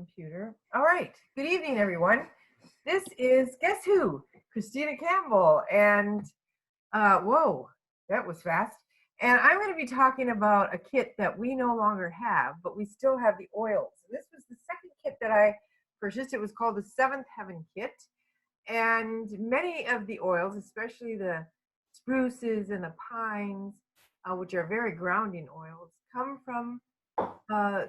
computer. All right. Good evening, everyone. This is Guess Who? Christina Campbell. And whoa, that was fast. And I'm going to be talking about a kit that we no longer have, but we still have the oils. This was the second kit that I purchased. It was called the Seventh Heaven Kit. And many of the oils, especially the spruces and the pines, which are very grounding oils, come from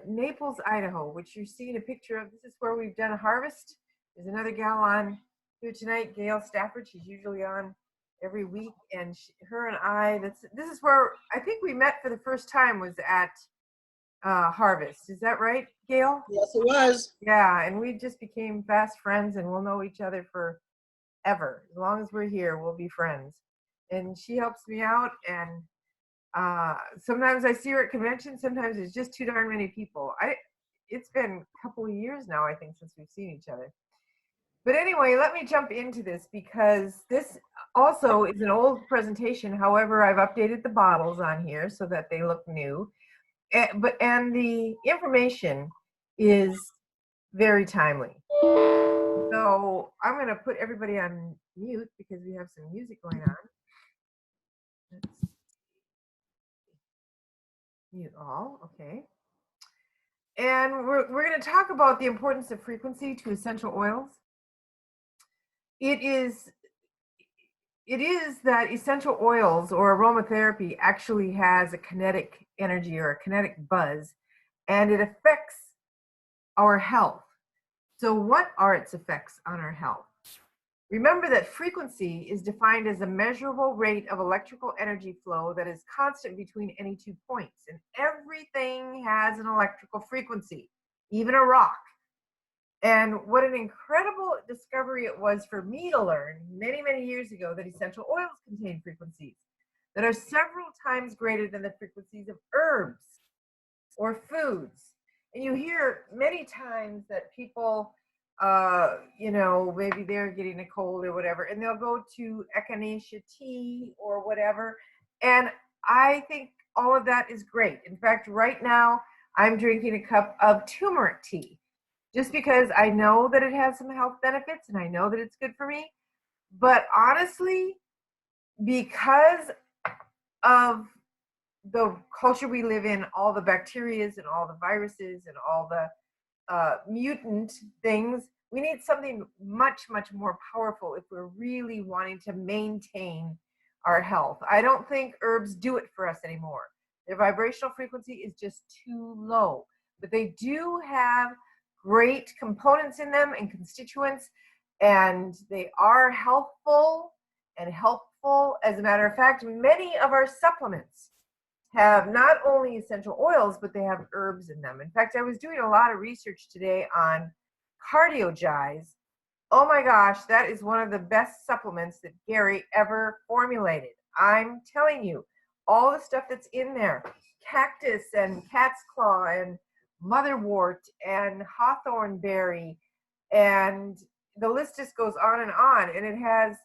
Naples, Idaho, which you're seeing a picture of. This is where we've done a harvest. There's another gal on here tonight, Gail Stafford. She's usually on every week, and her and I. This is where I think we met for the first time, was at harvest. Is that right, Gail? Yes, it was. Yeah, and we just became fast friends, and we'll know each other forever. As long as we're here, we'll be friends. And she helps me out, and sometimes I see her at conventions. Sometimes it's just too darn many people. It's been a couple of years now, I think, since we've seen each other. But anyway, let me jump into this because this also is an old presentation. However, I've updated the bottles on here so that they look new. And the information is very timely. So I'm going to put everybody on mute because we have some music going on. Let's mute all, okay. And we're going to talk about the importance of frequency to essential oils. It is that essential oils or aromatherapy actually has a kinetic energy or a kinetic buzz, and it affects our health. So what are its effects on our health? Remember that frequency is defined as a measurable rate of electrical energy flow that is constant between any 2 points. And everything has an electrical frequency, even a rock. And what an incredible discovery it was for me to learn many, many years ago, that essential oils contain frequencies that are several times greater than the frequencies of herbs or foods. And you hear many times that people, maybe they're getting a cold or whatever, and they'll go to echinacea tea or whatever. And I think all of that is great. In fact, right now, I'm drinking a cup of turmeric tea, just because I know that it has some health benefits and I know that it's good for me. But honestly, because of the culture we live in, all the bacterias and all the viruses and all the mutant things, we need something much, much more powerful if we're really wanting to maintain our health. I don't think herbs do it for us anymore. Their vibrational frequency is just too low, but they do have great components in them and constituents, and they are healthful and helpful. As a matter of fact, many of our supplements have not only essential oils, but they have herbs in them. In fact, I was doing a lot of research today on Cardiogize. Oh my gosh, that is one of the best supplements that Gary ever formulated. I'm telling you, all the stuff that's in there, cactus and cat's claw and motherwort and hawthorn berry, and the list just goes on. And it has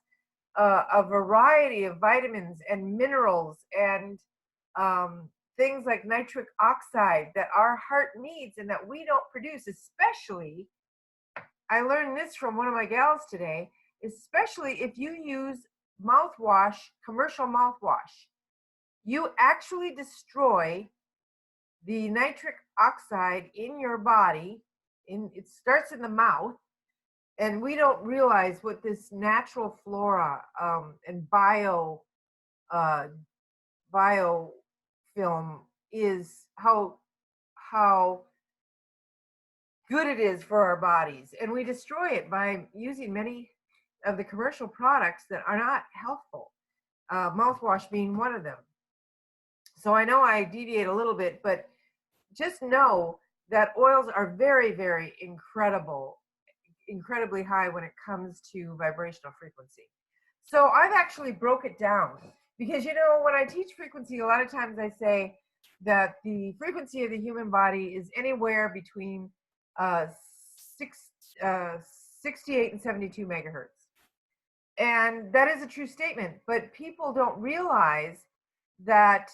a variety of vitamins and minerals and things like nitric oxide that our heart needs and that we don't produce. Especially, I learned this from one of my gals today, especially if you use mouthwash, commercial mouthwash, you actually destroy the nitric oxide in your body. It starts in the mouth, and we don't realize what this natural flora and biofilm is, how good it is for our bodies. And we destroy it by using many of the commercial products that are not healthful, mouthwash being one of them. So I know I deviate a little bit, but just know that oils are very, very incredibly high when it comes to vibrational frequency. So I've actually broke it down because, when I teach frequency, a lot of times I say that the frequency of the human body is anywhere between 68 and 72 megahertz. And that is a true statement, but people don't realize that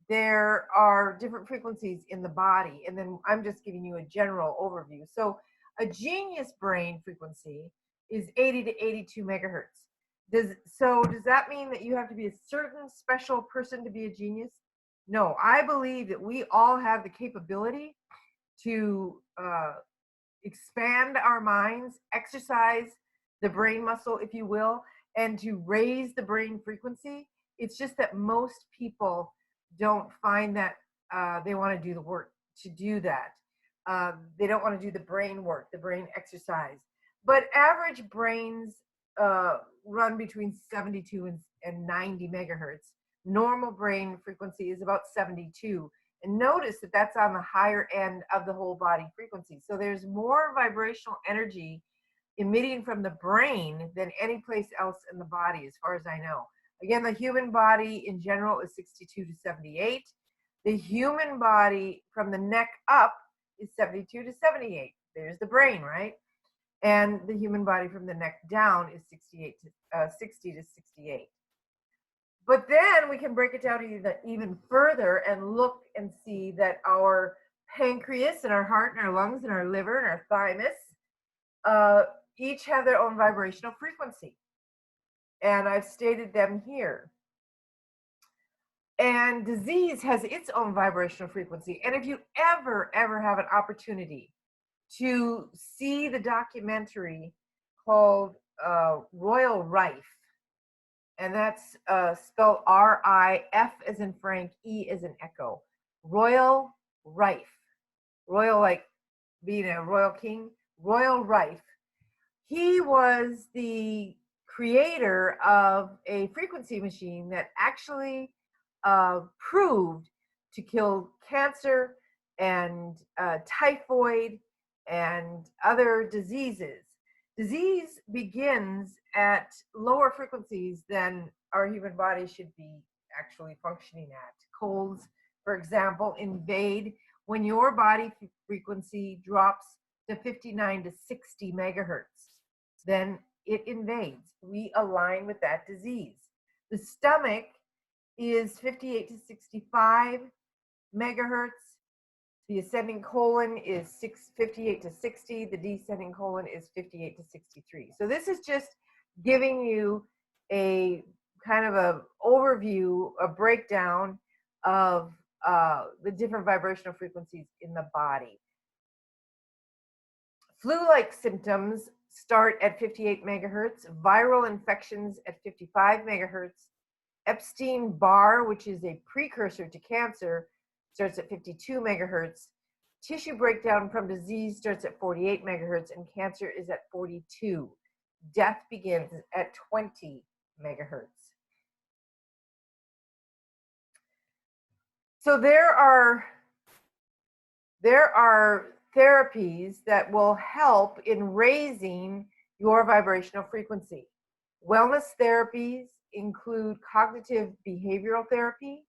there are different frequencies in the body, and then I'm just giving you a general overview. So a genius brain frequency is 80 to 82 megahertz. Does that mean that you have to be a certain special person to be a genius? No, I believe that we all have the capability to expand our minds, exercise the brain muscle, if you will, and to raise the brain frequency. It's just that most people don't find that they want to do the work to do that. They don't want to do the brain work, the brain exercise. But average brains run between 72 and 90 megahertz. Normal brain frequency is about 72. And notice that that's on the higher end of the whole body frequency. So there's more vibrational energy emitting from the brain than any place else in the body, as far as I know. Again, the human body in general is 62 to 78. The human body from the neck up is 72 to 78. There's the brain, right? And the human body from the neck down is 60 to 68. But then we can break it down even further and look and see that our pancreas and our heart and our lungs and our liver and our thymus each have their own vibrational frequency. And I've stated them here. And disease has its own vibrational frequency. And if you ever have an opportunity to see the documentary called Royal Rife, and that's spelled R-I-F as in Frank, E as in Echo. Royal Rife. Royal like being a royal king. Royal Rife. He was the creator of a frequency machine that actually proved to kill cancer and typhoid and other diseases. Disease begins at lower frequencies than our human body should be actually functioning at. Colds, for example, invade when your body frequency drops to 59 to 60 megahertz. Then it invades. We align with that disease. The stomach is 58 to 65 megahertz. The ascending colon is 58 to 60. The descending colon is 58 to 63. So this is just giving you a kind of a overview, a breakdown of the different vibrational frequencies in the body. Flu-like symptoms start at 58 megahertz, viral infections at 55 megahertz, Epstein-Barr, which is a precursor to cancer, starts at 52 megahertz. Tissue breakdown from disease starts at 48 megahertz, and cancer is at 42. Death begins at 20 megahertz. So there are therapies that will help in raising your vibrational frequency. Wellness therapies include cognitive behavioral therapy.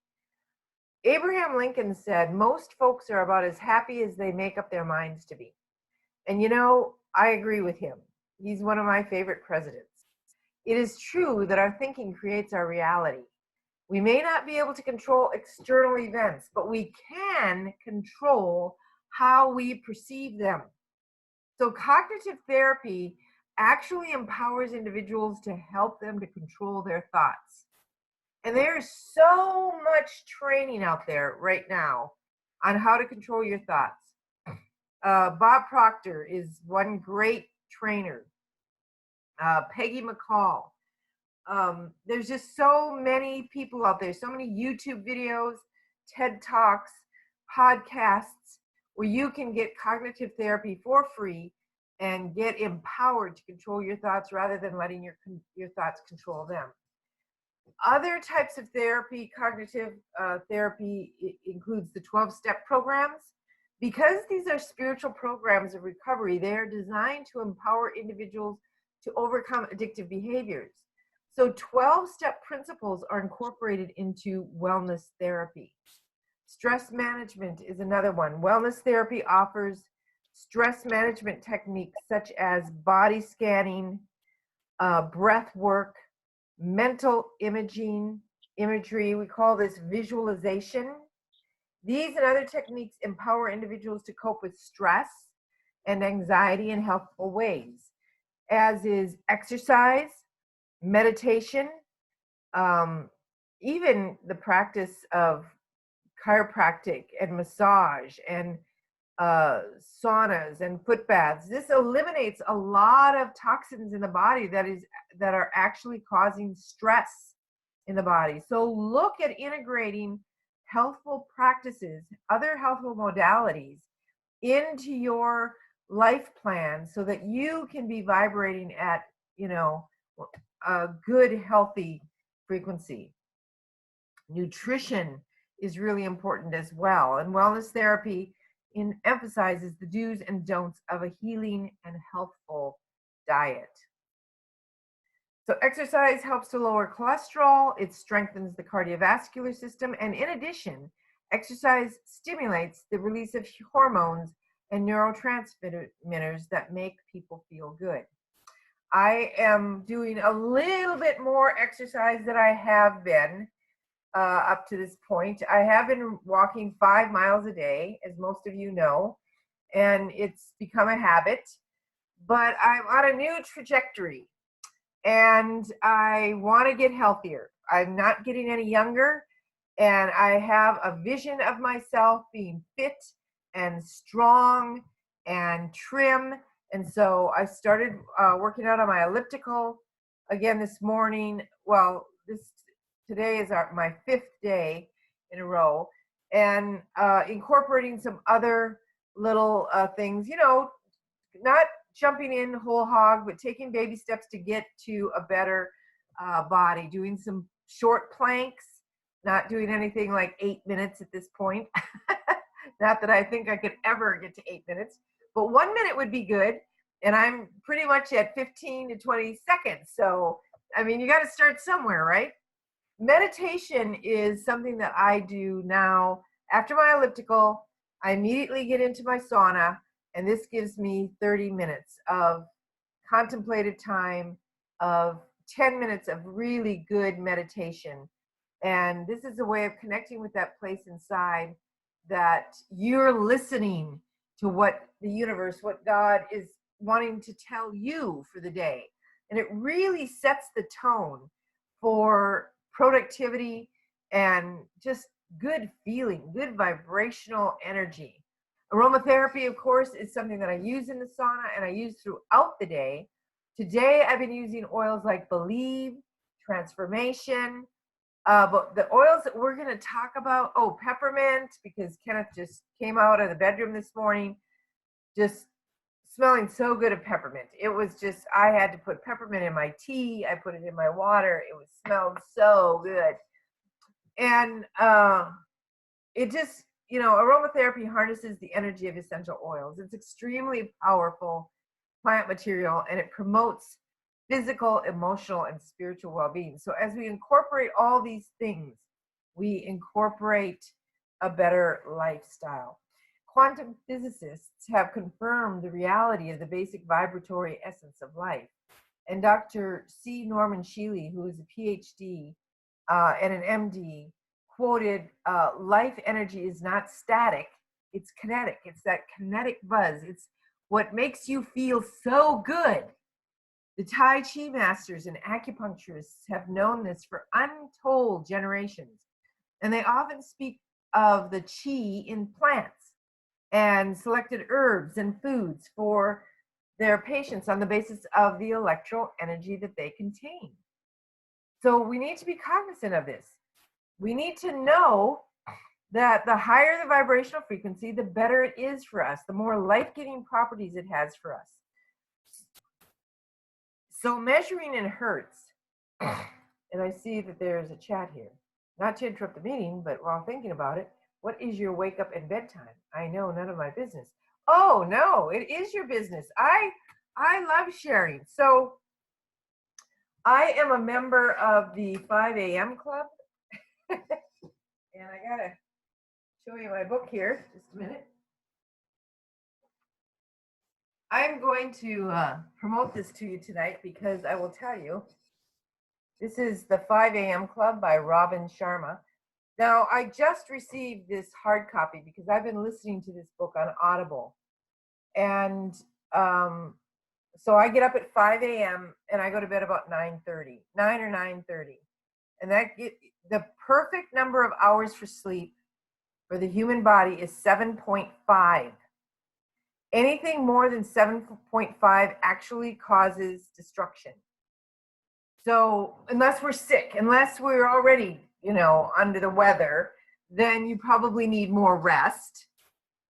Abraham Lincoln said, most folks are about as happy as they make up their minds to be. And you know, I agree with him. He's one of my favorite presidents. It is true that our thinking creates our reality. We may not be able to control external events, but we can control how we perceive them. So cognitive therapy actually empowers individuals to help them to control their thoughts. And there's so much training out there right now on how to control your thoughts. Bob Proctor is one great trainer. Peggy McCall. There's just so many people out there, so many YouTube videos, TED Talks, podcasts, where you can get cognitive therapy for free and get empowered to control your thoughts rather than letting your thoughts control them. Other types of therapy, cognitive therapy, includes the 12-step programs. Because these are spiritual programs of recovery, they are designed to empower individuals to overcome addictive behaviors. So 12-step principles are incorporated into wellness therapy. Stress management is another one. Wellness therapy offers stress management techniques such as body scanning, breath work, mental imagery. We call this visualization. These and other techniques empower individuals to cope with stress and anxiety in helpful ways, as is exercise, meditation, um, even the practice of chiropractic and massage and saunas and foot baths. This eliminates a lot of toxins in the body that are actually causing stress in the body. So look at integrating healthful practices, other healthful modalities into your life plan so that you can be vibrating at, you know, a good healthy frequency. Nutrition is really important as well, and wellness therapy emphasizes the do's and don'ts of a healing and healthful diet. So exercise helps to lower cholesterol, it strengthens the cardiovascular system, and in addition, exercise stimulates the release of hormones and neurotransmitters that make people feel good. I am doing a little bit more exercise than I have been up to this point. I have been walking 5 miles a day, as most of you know, and it's become a habit, but I'm on a new trajectory and I want to get healthier. I'm not getting any younger, and I have a vision of myself being fit and strong and trim. And so I started working out on my elliptical again this morning. Well, today is my 5th day in a row, and incorporating some other little things, not jumping in whole hog, but taking baby steps to get to a better body, doing some short planks, not doing anything like 8 minutes at this point. Not that I think I could ever get to 8 minutes, but 1 minute would be good. And I'm pretty much at 15 to 20 seconds. So, I mean, you got to start somewhere, right? Meditation is something that I do now after my elliptical. I immediately get into my sauna, and this gives me 30 minutes of contemplative time, of 10 minutes of really good meditation. And this is a way of connecting with that place inside that you're listening to what the universe, what God is wanting to tell you for the day. And it really sets the tone for productivity and just good feeling, good vibrational energy. Aromatherapy, of course, is something that I use in the sauna and I use throughout the day. Today, I've been using oils like Believe, Transformation, but the oils that we're going to talk about, peppermint, because Kenneth just came out of the bedroom this morning, just smelling so good of peppermint. It was just, I had to put peppermint in my tea. I put it in my water. It smelled so good. And it just, aromatherapy harnesses the energy of essential oils. It's extremely powerful plant material, and it promotes physical, emotional, and spiritual well-being. So as we incorporate all these things, we incorporate a better lifestyle. Quantum physicists have confirmed the reality of the basic vibratory essence of life. And Dr. C. Norman Shealy, who is a PhD and an MD, quoted, life energy is not static, it's kinetic. It's that kinetic buzz. It's what makes you feel so good. The Tai Chi masters and acupuncturists have known this for untold generations, and they often speak of the chi in plants and selected herbs and foods for their patients on the basis of the electro energy that they contain. So we need to be cognizant of this. We need to know that the higher the vibrational frequency, the better it is for us, the more life-giving properties it has for us. So measuring in hertz, and I see that there's a chat here. Not to interrupt the meeting, but while thinking about it, what is your wake up and bedtime? I know, none of my business. Oh no, it is your business. I love sharing. So I am a member of the 5 a.m. club. And I gotta show you my book here, just a minute. I'm going to promote this to you tonight because I will tell you, this is the 5 a.m. Club by Robin Sharma. Now, I just received this hard copy because I've been listening to this book on Audible. And so I get up at 5 a.m. and I go to bed about 9:30, 9 or 9:30. And the perfect number of hours for sleep for the human body is 7.5. Anything more than 7.5 actually causes destruction. So unless we're sick, unless we're already, under the weather, then you probably need more rest.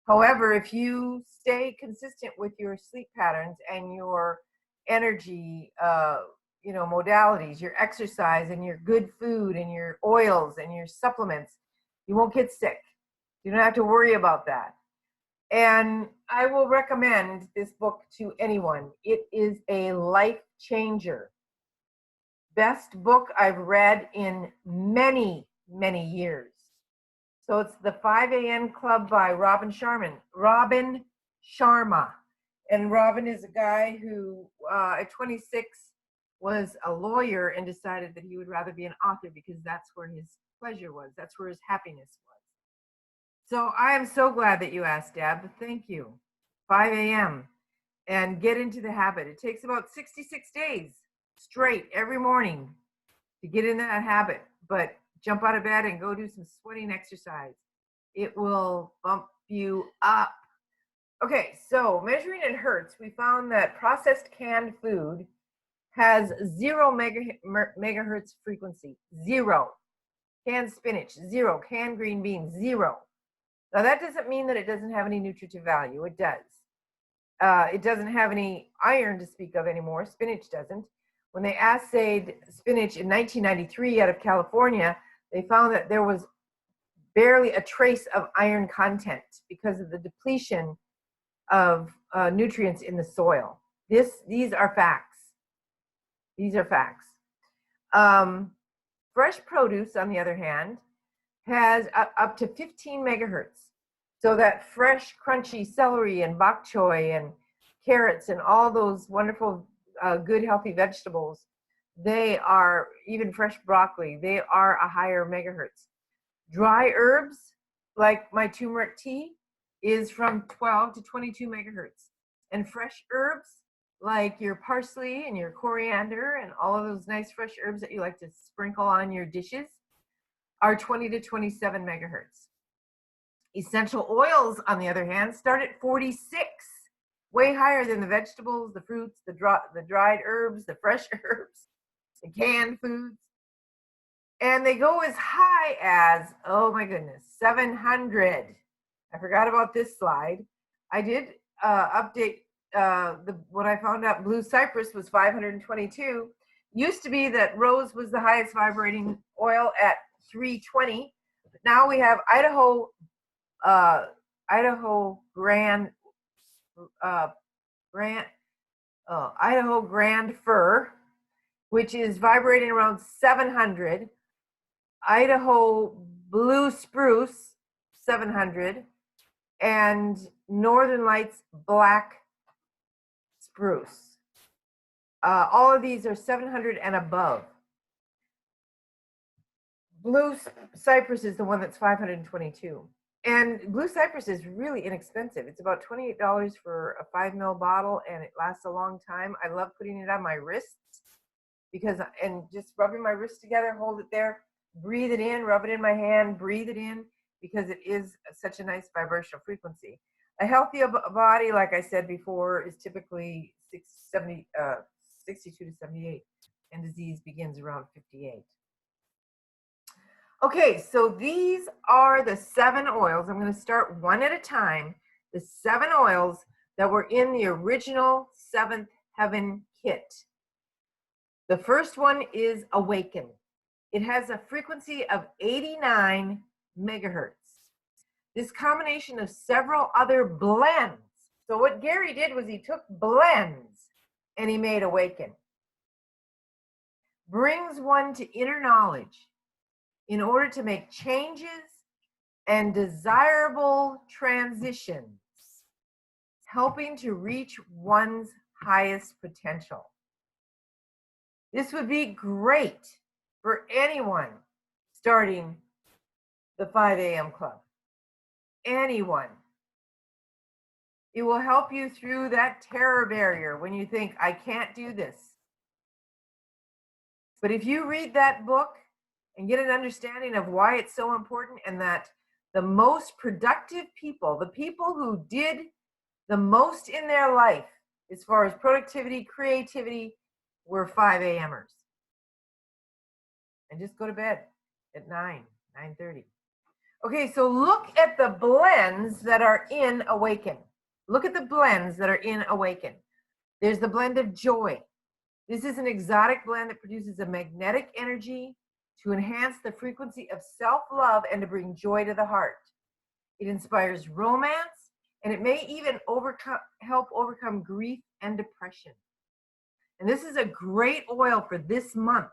However, if you stay consistent with your sleep patterns and your energy, modalities, your exercise and your good food and your oils and your supplements, you won't get sick. You don't have to worry about that. And I will recommend this book to anyone. It is a life changer. Best book I've read in many, many years. So it's the 5 a.m. Club by Robin Sharma. And Robin is a guy who, at 26, was a lawyer and decided that he would rather be an author because that's where his pleasure was. That's where his happiness was. So I am so glad that you asked, Deb. Thank you. 5 a.m. And get into the habit. It takes about 66 days straight every morning to get in that habit. But jump out of bed and go do some sweating exercise. It will bump you up. Okay, so measuring in hertz, we found that processed canned food has 0 megahertz frequency. 0. Canned spinach, 0. Canned green beans, 0. Now that doesn't mean that it doesn't have any nutritive value. It does. It doesn't have any iron to speak of anymore. Spinach doesn't. When they assayed spinach in 1993 out of California, they found that there was barely a trace of iron content because of the depletion of nutrients in the soil. These are facts. These are facts. Fresh produce, on the other hand, has up to 15 megahertz. So that fresh, crunchy celery and bok choy and carrots and all those wonderful, good, healthy vegetables, they are, even fresh broccoli, they are a higher megahertz. Dry herbs, like my turmeric tea, is from 12 to 22 megahertz. And fresh herbs, like your parsley and your coriander and all of those nice fresh herbs that you like to sprinkle on your dishes, are 20 to 27 megahertz. Essential oils, on the other hand, start at 46, way higher than the vegetables, the fruits, the dried herbs, the fresh herbs, the canned foods. And they go as high as, oh my goodness, 700. I forgot about this slide. I did update what I found out. Blue cypress was 522. Used to be that rose was the highest vibrating oil at 320. But now we have Idaho Grand Fir, which is vibrating around 700. Idaho Blue Spruce, 700, and Northern Lights Black Spruce. All of these are 700 and above. Blue Cypress is the one that's 522. And Blue Cypress is really inexpensive. It's about $28 for a 5 ml bottle, and it lasts a long time. I love putting it on my wrists and just rubbing my wrists together, hold it there, breathe it in, rub it in my hand, breathe it in, because it is such a nice vibrational frequency. A healthy body, like I said before, is typically 62 to 78, and disease begins around 58. Okay, so these are the 7 oils. I'm going to start one at a time. The 7 oils that were in the original Seventh Heaven kit. The first one is Awaken. It has a frequency of 89 megahertz. This combination of several other blends. So what Gary did was he took blends and he made Awaken. Brings one to inner knowledge in order to make changes and desirable transitions, helping to reach one's highest potential. This would be great for anyone starting the 5 a.m. club. Anyone. It will help you through that terror barrier when you think, I can't do this. But if you read that book and get an understanding of why it's so important, and that the most productive people, the people who did the most in their life as far as productivity, creativity, were 5 a.m.ers. And just go to bed at 9:30. Okay, so look at the blends that are in Awaken. Look at the blends that are in Awaken. There's the blend of joy. This is an exotic blend that produces a magnetic energy to enhance the frequency of self-love and to bring joy to the heart. It inspires romance, and it may even help overcome grief and depression. And this is a great oil for this month.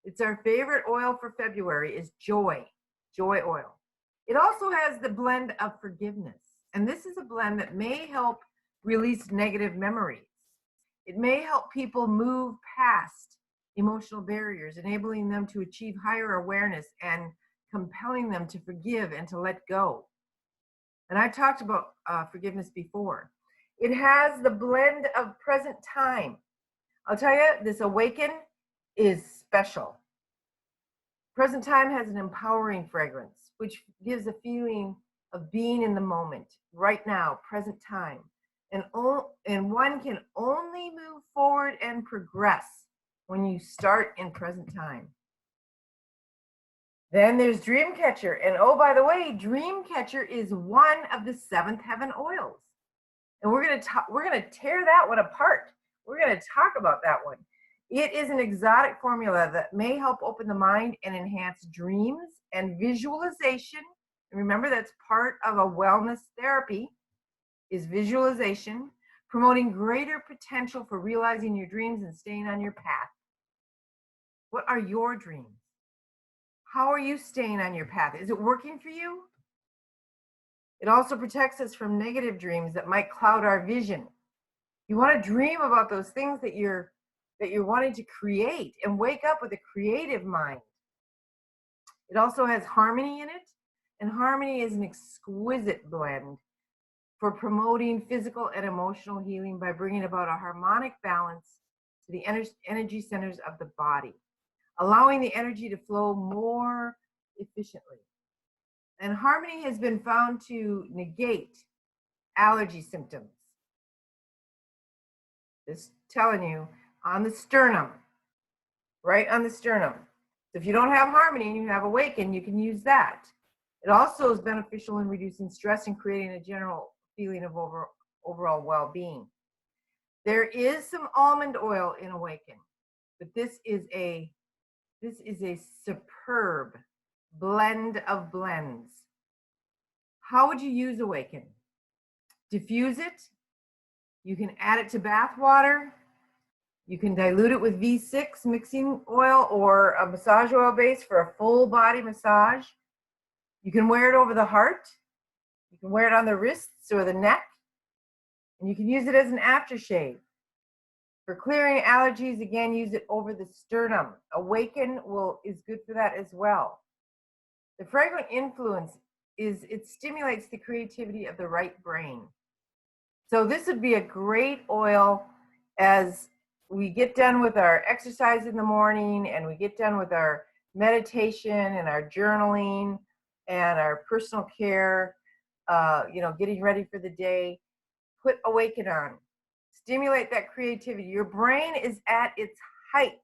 It's our favorite oil for February is joy oil. It also has the blend of forgiveness. And this is a blend that may help release negative memories. It may help people move past emotional barriers, enabling them to achieve higher awareness and compelling them to forgive and to let go. And I talked about forgiveness before. It has the blend of present time. I'll tell you, this Awaken is special. Present time has an empowering fragrance, which gives a feeling of being in the moment, right now, present time. And one can only move forward and progress when you start in present time. Then there's Dreamcatcher. And oh, by the way, Dreamcatcher is one of the seventh heaven oils. And we're going to tear that one apart. We're going to talk about that one. It is an exotic formula that may help open the mind and enhance dreams and visualization. And remember, that's part of a wellness therapy, is visualization, promoting greater potential for realizing your dreams and staying on your path. What are your dreams? How are you staying on your path? Is it working for you? It also protects us from negative dreams that might cloud our vision. You want to dream about those things that you're wanting to create and wake up with a creative mind. It also has harmony in it, and harmony is an exquisite blend for promoting physical and emotional healing by bringing about a harmonic balance to the energy centers of the body, allowing the energy to flow more efficiently. And harmony has been found to negate allergy symptoms. Just telling you, on the sternum, right on the sternum. So if you don't have harmony and you have Awaken, you can use that. It also is beneficial in reducing stress and creating a general feeling of overall well-being. There is some almond oil in Awaken, but this is a superb blend of blends. How would you use Awaken? Diffuse it. You can add it to bath water. You can dilute it with V6 mixing oil or a massage oil base for a full body massage. You can wear it over the heart. You can wear it on the wrists or the neck. And you can use it as an aftershave. For clearing allergies, again, use it over the sternum. Awaken is good for that as well. The fragrant influence is it stimulates the creativity of the right brain. So this would be a great oil as we get done with our exercise in the morning and we get done with our meditation and our journaling and our personal care, getting ready for the day. Put Awaken on. Stimulate that creativity. Your brain is at its height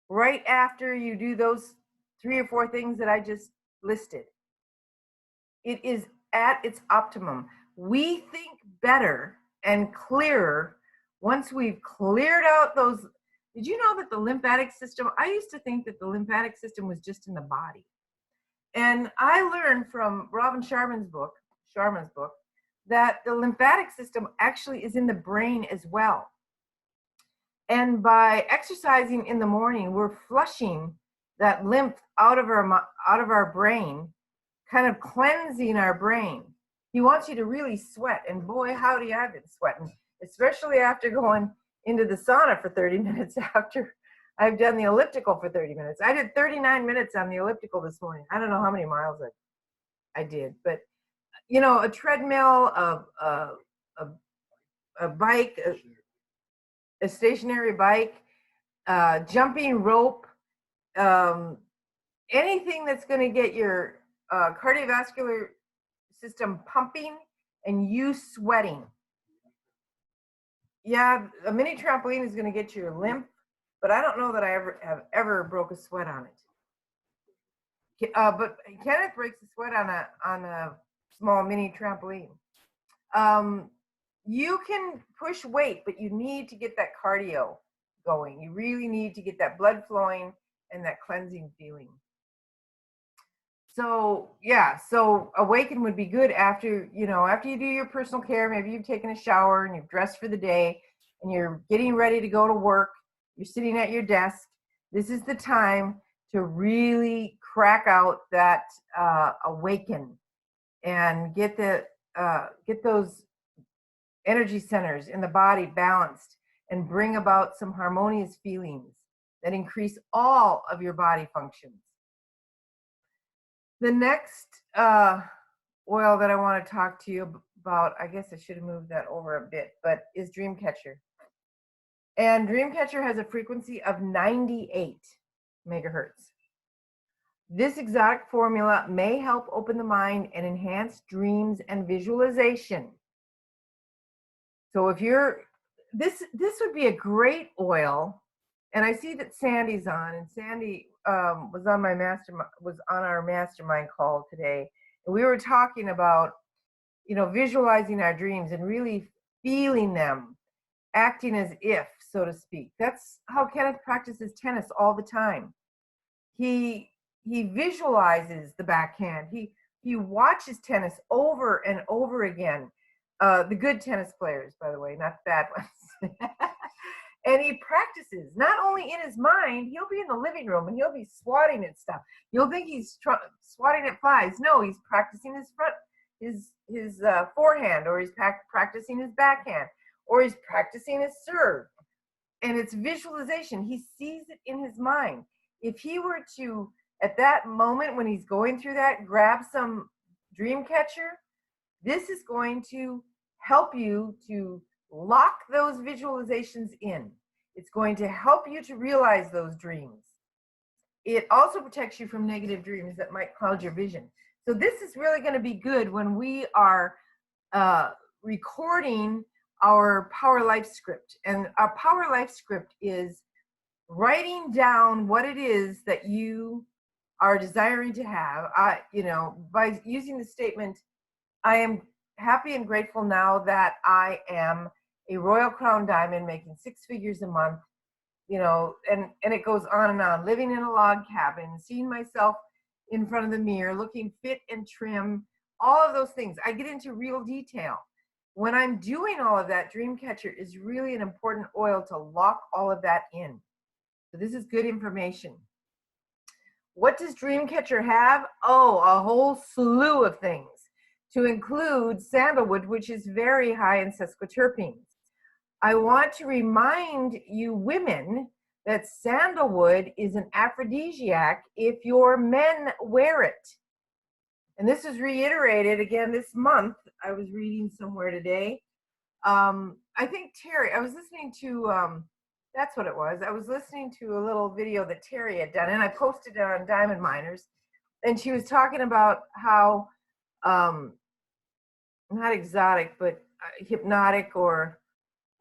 right after you do those 3 or 4 things that I just listed. It is at its optimum. We think better and clearer once we've cleared out those. Did you know that the lymphatic system, I used to think that the lymphatic system was just in the body. And I learned from Robin Sharman's book, that the lymphatic system actually is in the brain as well. And by exercising in the morning, we're flushing that lymph out of our brain, kind of cleansing our brain. He wants you to really sweat, and boy, howdy, I've been sweating, especially after going into the sauna for 30 minutes after I've done the elliptical for 30 minutes. I did 39 minutes on the elliptical this morning. I don't know how many miles I did, but you know, a treadmill, a bike, a stationary bike, jumping rope, anything that's going to get your cardiovascular system pumping and you sweating. Yeah, a mini trampoline is going to get your lymph, but I don't know that I ever broke a sweat on it. But Kenneth breaks a sweat on a small mini trampoline. You can push weight, but you need to get that cardio going. You really need to get that blood flowing and that cleansing feeling. So yeah, so awaken would be good after, you know, after you do your personal care. Maybe you've taken a shower and you've dressed for the day and you're getting ready to go to work. You're sitting at your desk. This is the time to really crack out that awaken and get those energy centers in the body balanced and bring about some harmonious feelings that increase all of your body functions. The next oil that I want to talk to you about, I guess I should have moved that over a bit, but is Dreamcatcher. And Dreamcatcher has a frequency of 98 megahertz. This exotic formula may help open the mind and enhance dreams and visualization. So if you're, this would be a great oil. And I see that Sandy's on, and Sandy was on our mastermind call today, and we were talking about, you know, visualizing our dreams and really feeling them, acting as if, so to speak. That's how Kenneth practices tennis all the time. He visualizes the backhand. He watches tennis over and over again. The good tennis players, by the way, not the bad ones. And he practices, not only in his mind, he'll be in the living room and he'll be swatting at stuff. You'll think he's swatting at flies. No, he's practicing his forehand, or he's practicing his backhand, or he's practicing his serve. And it's visualization. He sees it in his mind. If he were to, at that moment when he's going through that, grab some Dreamcatcher, this is going to help you to lock those visualizations in. It's going to help you to realize those dreams. It also protects you from negative dreams that might cloud your vision. So this is really going to be good when we are recording our Power Life script. And our Power Life script is writing down what it is that you are desiring to have. You know, by using the statement, I am happy and grateful now that I am a Royal Crown Diamond making 6 figures a month, you know, and it goes on and on. Living in a log cabin, seeing myself in front of the mirror, looking fit and trim, all of those things. I get into real detail. When I'm doing all of that, Dreamcatcher is really an important oil to lock all of that in. So this is good information. What does Dreamcatcher have? Oh, a whole slew of things, to include sandalwood, which is very high in sesquiterpenes. I want to remind you women that sandalwood is an aphrodisiac if your men wear it. And this is reiterated again this month. I was reading somewhere today. I think Terry, I was listening to, that's what it was. I was listening to a little video that Terry had done, and I posted it on Diamond Miners. And she was talking about how, not exotic, but hypnotic, or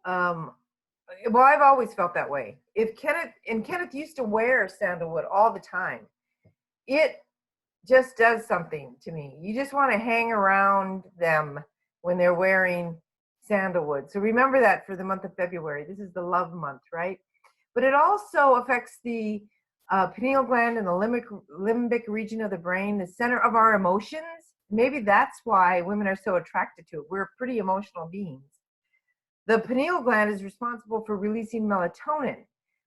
well, I've always felt that way. Kenneth used to wear sandalwood all the time. It just does something to me. You just want to hang around them when they're wearing sandalwood. So remember that for the month of February. This is the love month, right? But it also affects the pineal gland and the limbic region of the brain, the center of our emotions. Maybe that's why women are so attracted to it. We're pretty emotional beings. The pineal gland is responsible for releasing melatonin,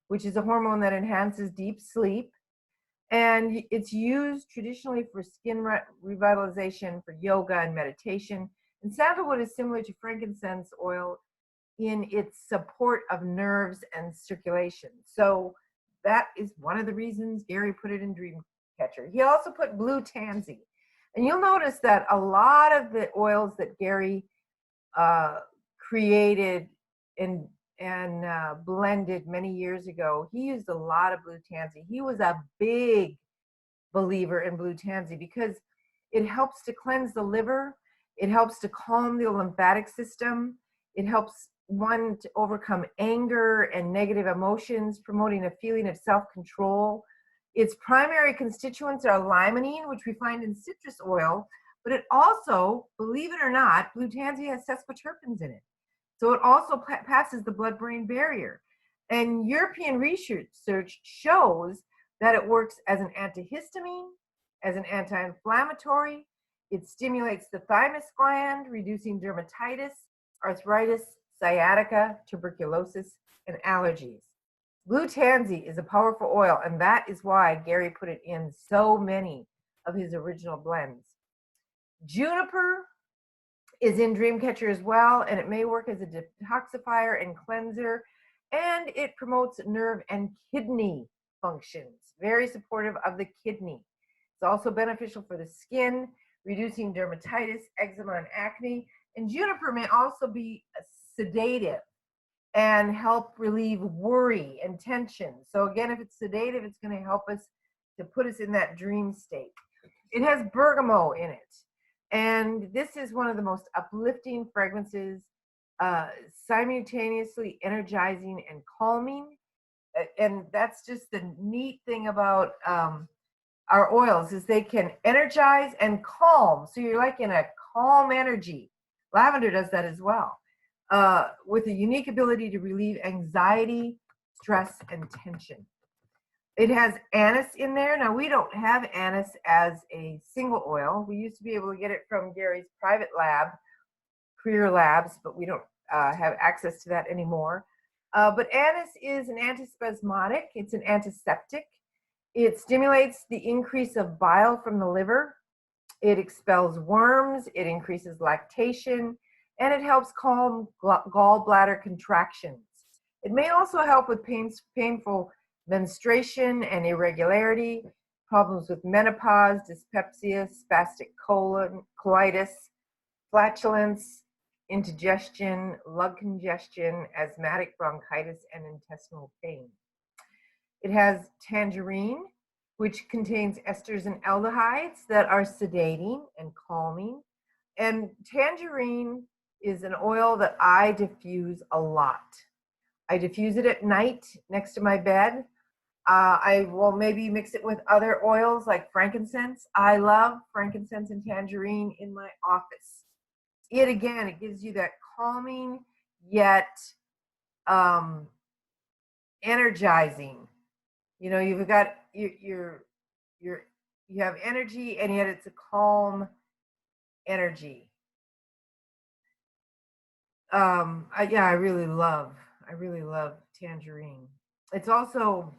which is a hormone that enhances deep sleep. And it's used traditionally for skin revitalization, for yoga and meditation. And sandalwood is similar to frankincense oil in its support of nerves and circulation. So that is one of the reasons Gary put it in Dreamcatcher. He also put blue tansy. And you'll notice that a lot of the oils that Gary created and blended many years ago, he used a lot of blue tansy. He was a big believer in blue tansy because it helps to cleanse the liver. It helps to calm the lymphatic system. It helps one to overcome anger and negative emotions, promoting a feeling of self-control. Its primary constituents are limonene, which we find in citrus oil, but it also, believe it or not, blue tansy has sesquiterpenes in it. So it also passes the blood-brain barrier. And European research shows that it works as an antihistamine, as an anti-inflammatory. It stimulates the thymus gland, reducing dermatitis, arthritis, sciatica, tuberculosis, and allergies. Blue tansy is a powerful oil, and that is why Gary put it in so many of his original blends. Juniper is in Dreamcatcher as well, and it may work as a detoxifier and cleanser, and it promotes nerve and kidney functions. Very supportive of the kidney. It's also beneficial for the skin, reducing dermatitis, eczema, and acne. And juniper may also be sedative and help relieve worry and tension. So again, if it's sedative, it's going to help us to put us in that dream state. It has bergamot in it. And this is one of the most uplifting fragrances, simultaneously energizing and calming. And that's just the neat thing about our oils is they can energize and calm. So you're like in a calm energy. Lavender does that as well, with a unique ability to relieve anxiety, stress, and tension. It has anise in there. Now, we don't have anise as a single oil. We used to be able to get it from Gary's private lab, Career Labs, but we don't have access to that anymore. But anise is an antispasmodic. It's an antiseptic. It stimulates the increase of bile from the liver. It expels worms. It increases lactation, and it helps calm gallbladder contractions. It may also help with painful menstruation and irregularity, problems with menopause, dyspepsia, spastic colitis, flatulence, indigestion, lung congestion, asthmatic bronchitis, and intestinal pain. It has tangerine, which contains esters and aldehydes that are sedating and calming. And tangerine is an oil that I diffuse a lot. I diffuse it at night next to my bed. I will maybe mix it with other oils like frankincense. I love frankincense and tangerine in my office. It gives you that calming yet energizing. You know, you've got you have energy, and yet it's a calm energy. I really love tangerine. It's also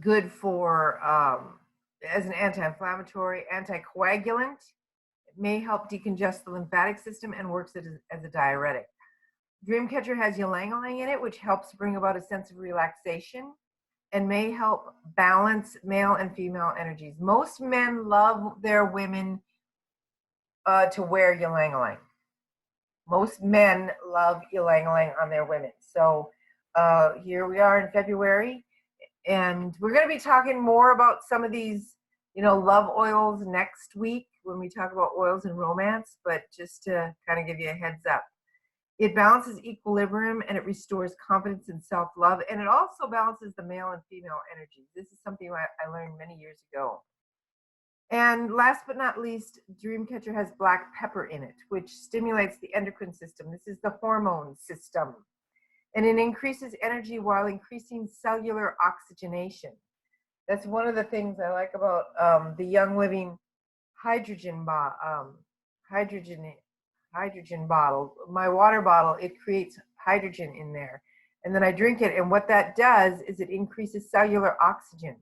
good for as an anti-inflammatory, anticoagulant. It may help decongest the lymphatic system and works as a diuretic. Dreamcatcher has ylang-ylang in it, which helps bring about a sense of relaxation and may help balance male and female energies. Most men love their women to wear ylang-ylang. Most men love ylang-ylang on their women. So here we are in February, and we're going to be talking more about some of these, love oils next week when we talk about oils and romance, but just to kind of give you a heads up. It balances equilibrium, and it restores confidence and self-love, and it also balances the male and female energies. This is something I learned many years ago. And last but not least, Dreamcatcher has black pepper in it, which stimulates the endocrine system. This is the hormone system. And it increases energy while increasing cellular oxygenation. That's one of the things I like about the Young Living hydrogen bottle. My water bottle, it creates hydrogen in there. And then I drink it, and what that does is it increases cellular oxygen.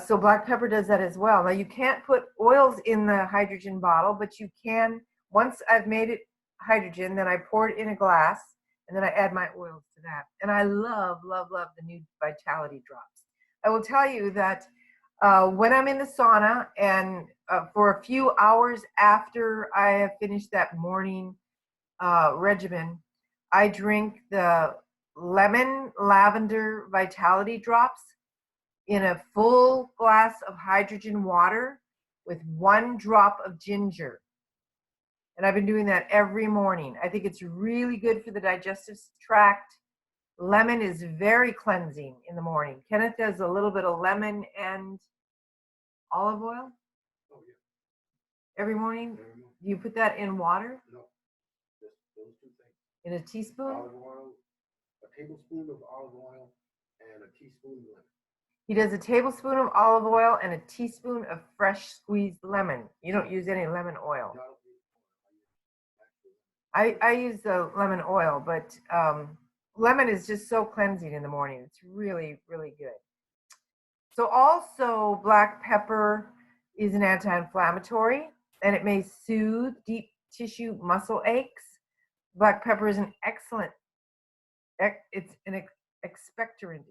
So black pepper does that as well. Now, you can't put oils in the hydrogen bottle, but you can, once I've made it hydrogen, then I pour it in a glass, And then I add my oils to that. And I love, love, love the new Vitality drops. I will tell you that when I'm in the sauna and for a few hours after I have finished that morning regimen, I drink the lemon lavender Vitality drops in a full glass of hydrogen water with 1 drop of ginger. And I've been doing that every morning. I think it's really good for the digestive tract. Lemon is very cleansing in the morning. Kenneth does a little bit of lemon and olive oil. Oh, yeah. Every morning? Every morning. Do you put that in water? No, just those 2 things. In a teaspoon? Olive oil, a tablespoon of olive oil, and a teaspoon of lemon. He does a tablespoon of olive oil and a teaspoon of fresh squeezed lemon. You don't use any lemon oil. No, I use the lemon oil, but lemon is just so cleansing in the morning. It's really, really good. So also black pepper is an anti-inflammatory, and it may soothe deep tissue muscle aches. Black pepper is an excellent, it's an expectorant,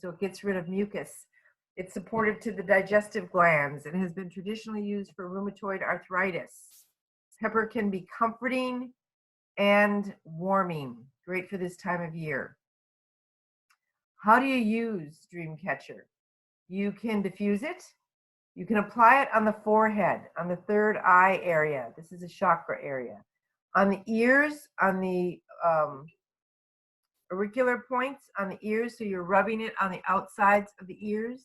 so it gets rid of mucus. It's supportive to the digestive glands and has been traditionally used for rheumatoid arthritis. Pepper can be comforting and warming, great for this time of year. How do you use Dreamcatcher? You can diffuse it. You can apply it on the forehead, on the third eye area. This is a chakra area. On the ears, on the auricular points on the ears, so you're rubbing it on the outsides of the ears.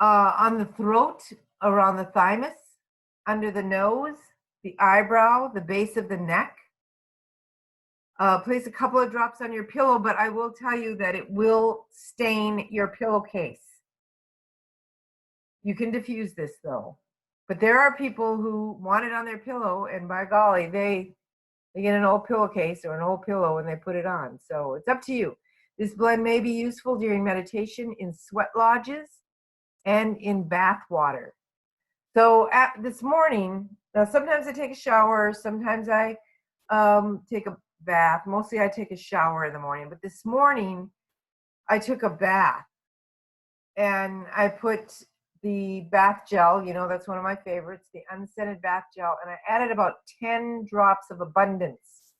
On the throat, around the thymus, under the nose, the eyebrow, the base of the neck. Place a couple of drops on your pillow, but I will tell you that it will stain your pillowcase. You can diffuse this though. But there are people who want it on their pillow, and by golly, they get an old pillowcase or an old pillow and they put it on. So it's up to you. This blend may be useful during meditation, in sweat lodges, and in bath water. So this morning, now sometimes I take a shower, sometimes I take a bath. Mostly I take a shower in the morning, but this morning I took a bath and I put the bath gel, that's one of my favorites, the unscented bath gel, and I added about 10 drops of abundance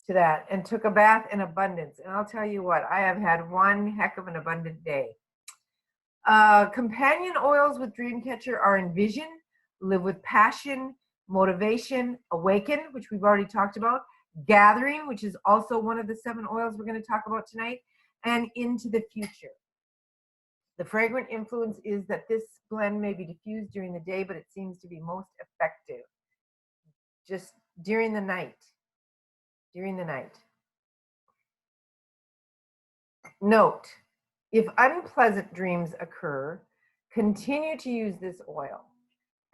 to that and took a bath in abundance. And I'll tell you what, I have had one heck of an abundant day. Companion oils with Dreamcatcher are Envision, Live with Passion, Motivation, Awaken, which we've already talked about, Gathering, which is also one of the 7 oils we're going to talk about tonight, and Into the Future. The fragrant influence is that this blend may be diffused during the day, but it seems to be most effective just during the night. Note, if unpleasant dreams occur, continue to use this oil,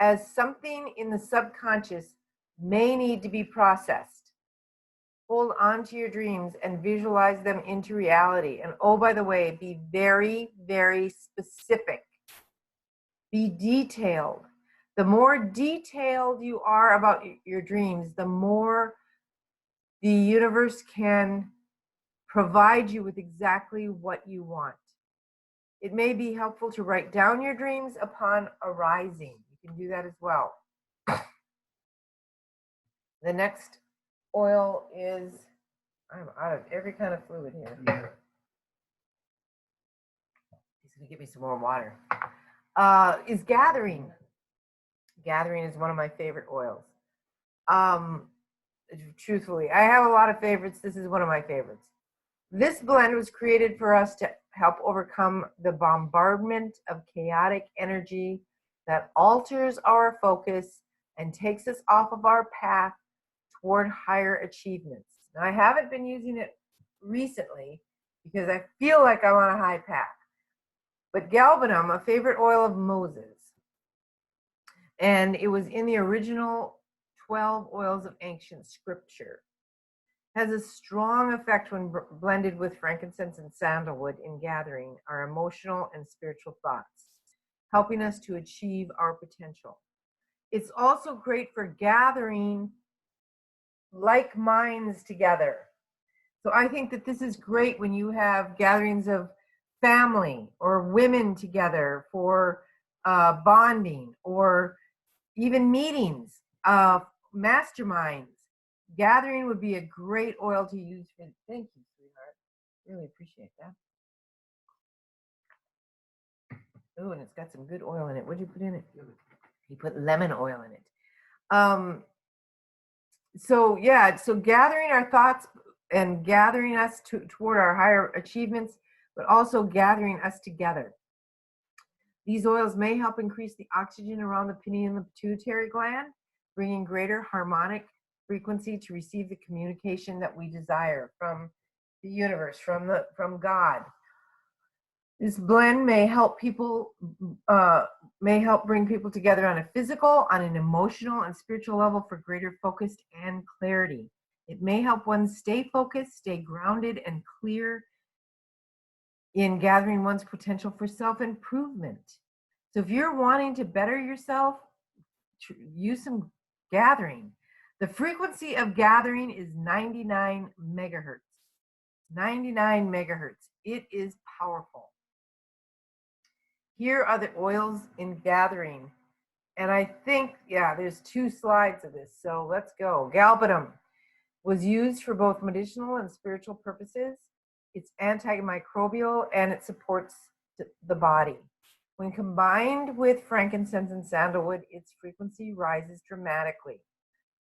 as something in the subconscious may need to be processed. Hold on to your dreams and visualize them into reality. And oh, by the way, be very, very specific. Be detailed. The more detailed you are about your dreams, the more the universe can provide you with exactly what you want. It may be helpful to write down your dreams upon arising. You can do that as well. The next oil is, I'm out of every kind of fluid here. He's going to give me some more water. Is Gathering. Gathering is one of my favorite oils. Truthfully, I have a lot of favorites. This is one of my favorites. This blend was created for us to help overcome the bombardment of chaotic energy that alters our focus and takes us off of our path toward higher achievements. Now, I haven't been using it recently because I feel like I'm on a high path. But galbanum, a favorite oil of Moses, and it was in the original 12 oils of ancient scripture, has a strong effect when blended with frankincense and sandalwood in gathering our emotional and spiritual thoughts, helping us to achieve our potential. It's also great for gathering like minds together. So I think that this is great when you have gatherings of family or women together for bonding, or even meetings of masterminds. Gathering would be a great oil to use for. Thank you, sweetheart. Really appreciate that. Oh, and it's got some good oil in it. What'd you put in it? He put lemon oil in it. So yeah, so gathering our thoughts and gathering us toward our higher achievements, but also gathering us together. These oils may help increase the oxygen around the pineal and the pituitary gland, bringing greater harmonic frequency to receive the communication that we desire from the universe, from God. This blend may help bring people together on a physical, on an emotional, and spiritual level for greater focus and clarity. It may help one stay focused, stay grounded, and clear in gathering one's potential for self-improvement. So if you're wanting to better yourself, use some gathering. The frequency of gathering is 99 megahertz. 99 megahertz. It is powerful. Here are the oils in gathering. And I think, yeah, there's 2 slides of this. So let's go. Galbanum was used for both medicinal and spiritual purposes. It's antimicrobial and it supports the body. When combined with frankincense and sandalwood, its frequency rises dramatically.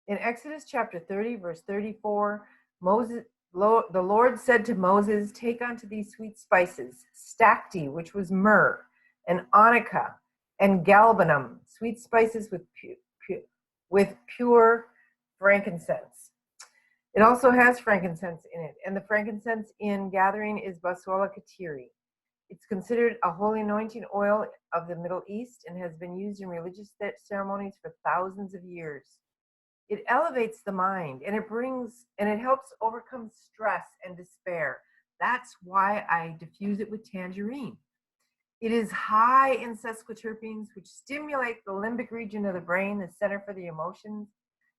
In Exodus chapter 30, verse 34, the Lord said to Moses, "Take unto thee sweet spices, stacte, which was myrrh, and onycha, and galbanum, sweet spices with pure frankincense." It also has frankincense in it, and the frankincense in gathering is Basuala Katiri. It's considered a holy anointing oil of the Middle East and has been used in religious ceremonies for thousands of years. It elevates the mind, and it helps overcome stress and despair. That's why I diffuse it with tangerine. It is high in sesquiterpenes, which stimulate the limbic region of the brain, the center for the emotions.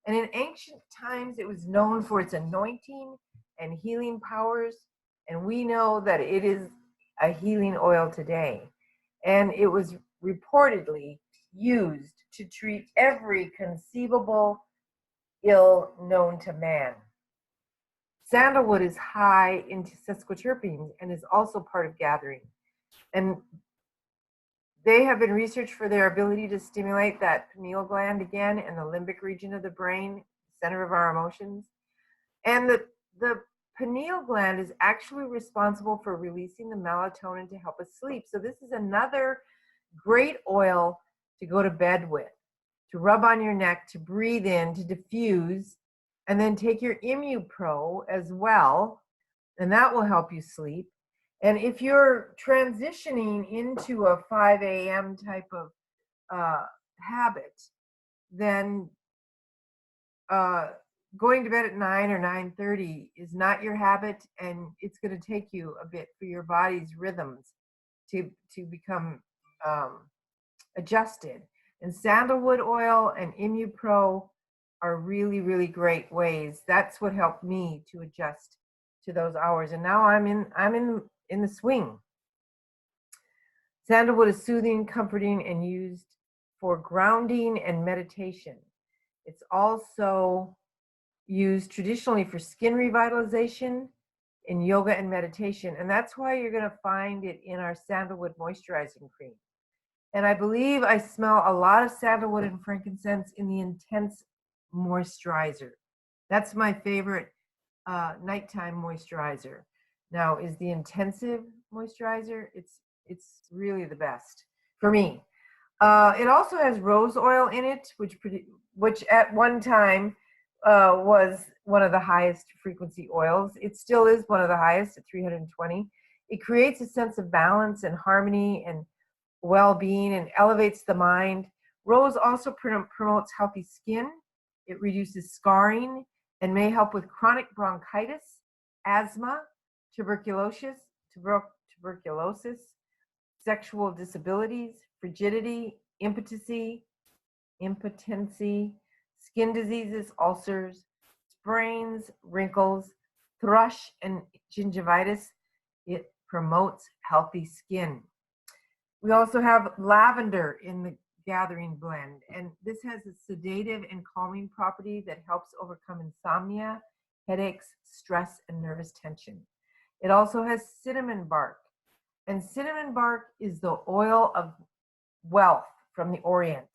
And in ancient times, it was known for its anointing and healing powers. And we know that it is a healing oil today. And it was reportedly used to treat every conceivable ill known to man. Sandalwood is high in sesquiterpenes and is also part of gathering. And they have been researched for their ability to stimulate that pineal gland again and the limbic region of the brain, center of our emotions. And the pineal gland is actually responsible for releasing the melatonin to help us sleep. So this is another great oil to go to bed with, to rub on your neck, to breathe in, to diffuse, and then take your ImmuPro as well, and that will help you sleep. And if you're transitioning into a 5 a.m. type of habit, then going to bed at 9 or 9:30 is not your habit, and it's going to take you a bit for your body's rhythms to become adjusted. And sandalwood oil and ImmuPro are really, really great ways. That's what helped me to adjust to those hours. And now I'm in the swing. Sandalwood is soothing, comforting, and used for grounding and meditation. It's also used traditionally for skin revitalization in yoga and meditation. And that's why you're going to find it in our sandalwood moisturizing cream. And I believe I smell a lot of sandalwood and frankincense in the intense moisturizer. That's my favorite nighttime moisturizer. Now, is the intensive moisturizer? It's really the best for me. It also has rose oil in it, which at one time was one of the highest frequency oils. It still is one of the highest at 320. It creates a sense of balance and harmony and well-being and elevates the mind. Rose also promotes healthy skin. It reduces scarring and may help with chronic bronchitis, asthma, tuberculosis, sexual disabilities, frigidity, impotency, skin diseases, ulcers, sprains, wrinkles, thrush, and gingivitis. It promotes healthy skin. We also have lavender in the gathering blend, and this has a sedative and calming property that helps overcome insomnia, headaches, stress, and nervous tension. It also has cinnamon bark, and cinnamon bark is the oil of wealth from the Orient,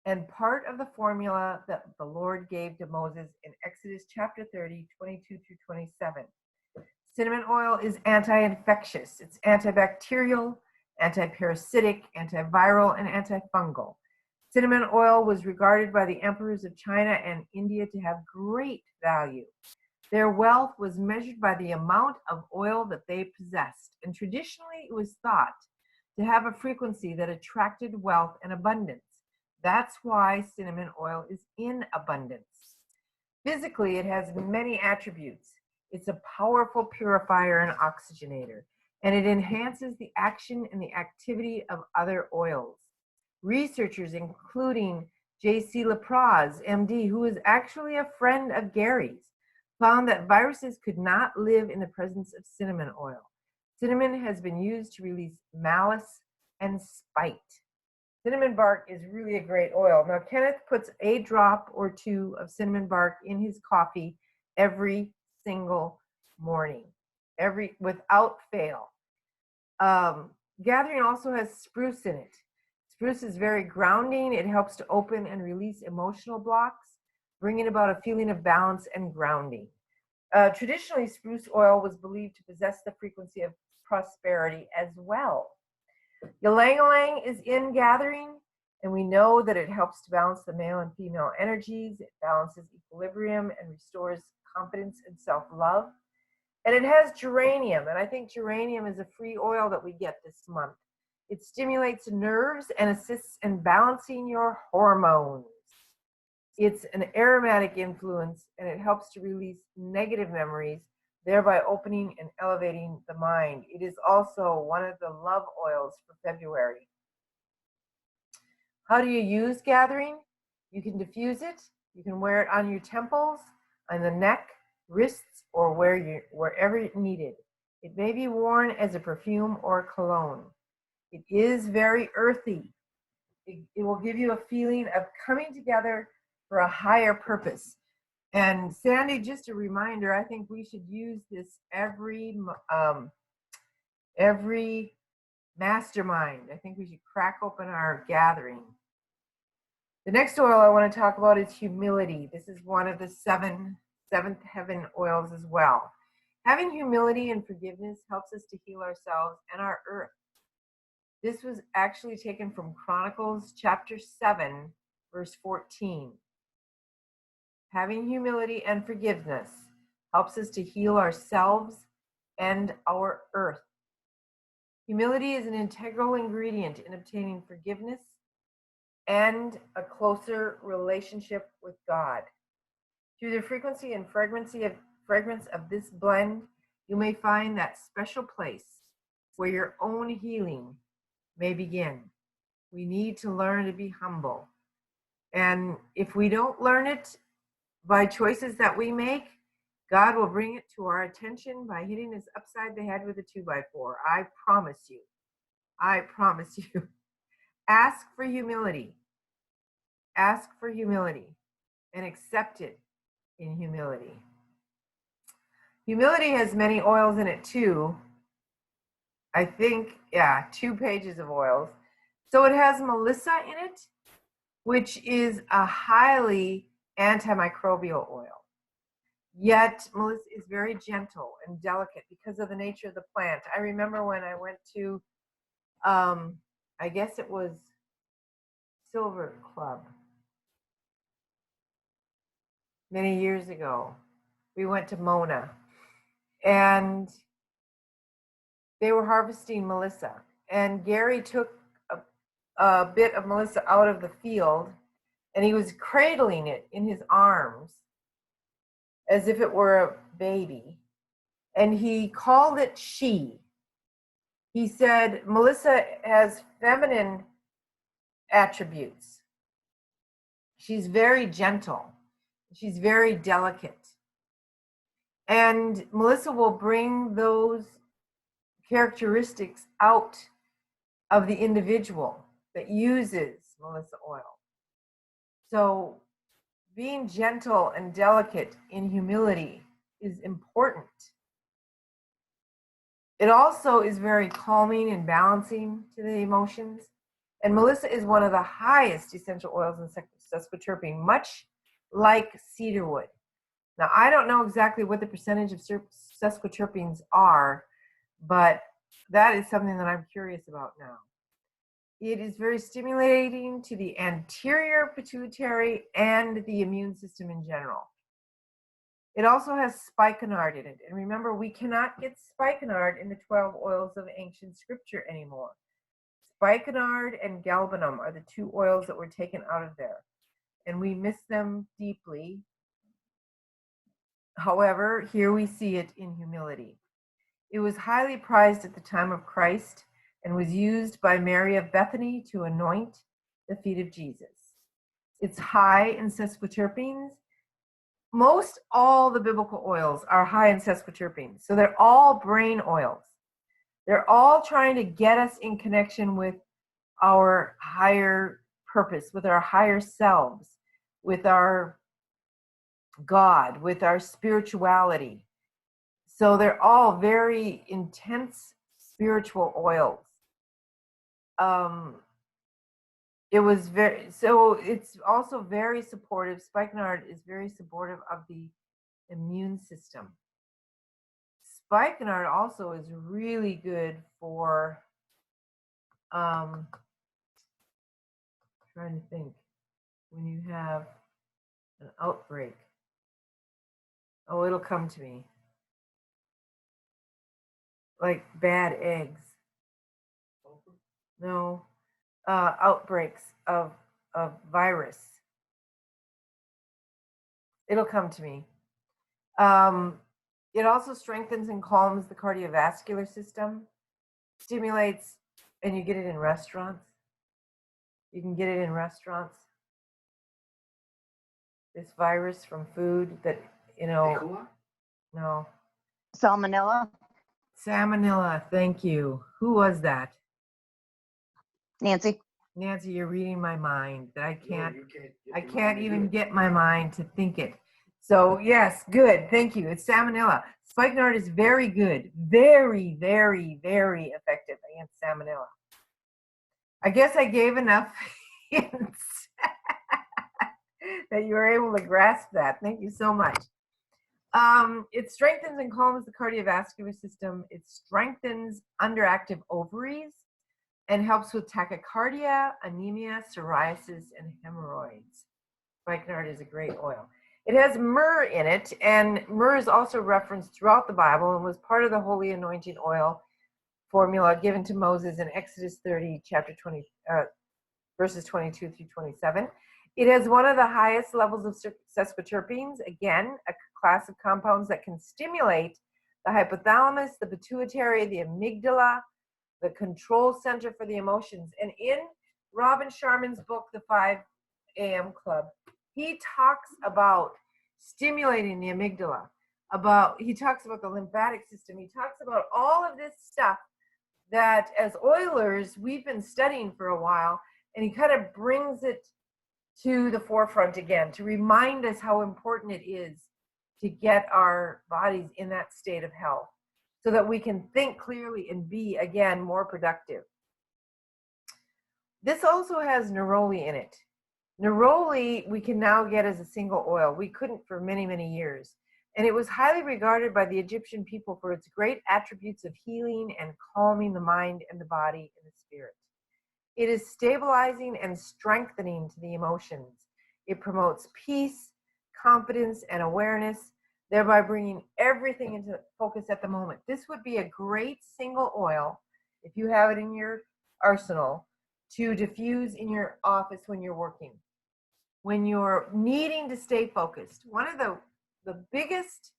and part of the formula that the Lord gave to Moses in Exodus chapter 30, 22 through 27. Cinnamon oil is anti-infectious. It's antibacterial, anti-parasitic, antiviral, and antifungal. Cinnamon oil was regarded by the emperors of China and India to have great value. Their wealth was measured by the amount of oil that they possessed, and traditionally it was thought to have a frequency that attracted wealth and abundance. That's why cinnamon oil is in abundance. Physically, it has many attributes. It's a powerful purifier and oxygenator, and it enhances the action and the activity of other oils. Researchers, including J.C. LaPraz, MD, who is actually a friend of Gary's, found that viruses could not live in the presence of cinnamon oil. Cinnamon has been used to release malice and spite. Cinnamon bark is really a great oil. Now, Kenneth puts a drop or two of cinnamon bark in his coffee every single morning, without fail. Gathering also has spruce in it. Spruce is very grounding. It helps to open and release emotional blocks, bringing about a feeling of balance and grounding. Traditionally, spruce oil was believed to possess the frequency of prosperity as well. Ylang-ylang is in gathering, and we know that it helps to balance the male and female energies. It balances equilibrium and restores confidence and self-love. And it has geranium, and I think geranium is a free oil that we get this month. It stimulates nerves and assists in balancing your hormones. It's an aromatic influence, and it helps to release negative memories, thereby opening and elevating the mind. It is also one of the love oils for February. How do you use gathering? You can diffuse it. You can wear it on your temples, on the neck, wrists, or wherever needed. It may be worn as a perfume or cologne. It is very earthy. It will give you a feeling of coming together for a higher purpose. And Sandy, just a reminder, I think we should use this every mastermind. I think we should crack open our gathering. The next oil I want to talk about is humility. This is one of the seventh heaven oils as well. Having humility and forgiveness helps us to heal ourselves and our earth. This was actually taken from Chronicles chapter 7, verse 14. Having humility and forgiveness helps us to heal ourselves and our earth. Humility is an integral ingredient in obtaining forgiveness and a closer relationship with God. Through the frequency and fragrance of this blend, you may find that special place where your own healing may begin. We need to learn to be humble. And if we don't learn it by choices that we make, God will bring it to our attention by hitting us upside the head with a 2x4. I promise you. I promise you. Ask for humility. Ask for humility and accept it in humility. Humility has many oils in it too. I think, 2 pages of oils. So it has Melissa in it, which is a highly antimicrobial oil. Yet Melissa is very gentle and delicate because of the nature of the plant. I remember when I went to, I guess it was Silver Club many years ago. We went to Mona, and they were harvesting Melissa. And Gary took a bit of Melissa out of the field, and he was cradling it in his arms as if it were a baby. And he called it she. He said, Melissa has feminine attributes. She's very gentle. She's very delicate. And Melissa will bring those characteristics out of the individual that uses Melissa oil. So being gentle and delicate in humility is important. It also is very calming and balancing to the emotions. And Melissa is one of the highest essential oils in sesquiterpene, much like cedarwood. Now, I don't know exactly what the percentage of sesquiterpenes are, but that is something that I'm curious about now. It is very stimulating to the anterior pituitary and the immune system in general. It also has spikenard in it. And remember, we cannot get spikenard in the 12 oils of ancient scripture anymore. Spikenard and galbanum are the two oils that were taken out of there. And we miss them deeply. However, here we see it in humility. It was highly prized at the time of Christ and was used by Mary of Bethany to anoint the feet of Jesus. It's high in sesquiterpenes. Most all the biblical oils are high in sesquiterpenes. So they're all brain oils. They're all trying to get us in connection with our higher purpose, with our higher selves, with our God, with our spirituality. So they're all very intense spiritual oils. It's also very supportive. Spikenard is very supportive of the immune system. Spikenard also is really good for trying to think, when you have an outbreak. Oh, it'll come to me. Like bad eggs. No, outbreaks of virus. It'll come to me. It also strengthens and calms the cardiovascular system, stimulates, and you get it in restaurants. You can get it in restaurants. This virus from food that, no. Salmonella. Salmonella, thank you. Who was that? Nancy. Nancy, you're reading my mind. That I No, can't even get my mind to think it. So yes, good. Thank you. It's salmonella. Spikenard is very good. Very, very, very effective against salmonella. I guess I gave enough hints that you were able to grasp that. Thank you so much. It strengthens and calms the cardiovascular system. It strengthens underactive ovaries and helps with tachycardia, anemia, psoriasis, and hemorrhoids. Spikenard is a great oil. It has myrrh in it, and myrrh is also referenced throughout the Bible and was part of the holy anointing oil formula given to Moses in Exodus 30, chapter 20, verses 22 through 27. It has one of the highest levels of sesquiterpenes, again, a class of compounds that can stimulate the hypothalamus, the pituitary, the amygdala, the control center for the emotions. And in Robin Sharman's book, The 5 a.m. Club, he talks about stimulating the amygdala, he talks about the lymphatic system. He talks about all of this stuff that as oilers, we've been studying for a while, and he kind of brings it to the forefront again to remind us how important it is to get our bodies in that state of health so that we can think clearly and be, again, more productive. This also has neroli in it. Neroli we can now get as a single oil. We couldn't for many, many years. And it was highly regarded by the Egyptian people for its great attributes of healing and calming the mind and the body and the spirit. It is stabilizing and strengthening to the emotions. It promotes peace, confidence, and awareness, thereby bringing everything into focus at the moment. This would be a great single oil, if you have it in your arsenal, to diffuse in your office when you're working. When you're needing to stay focused. One of the biggest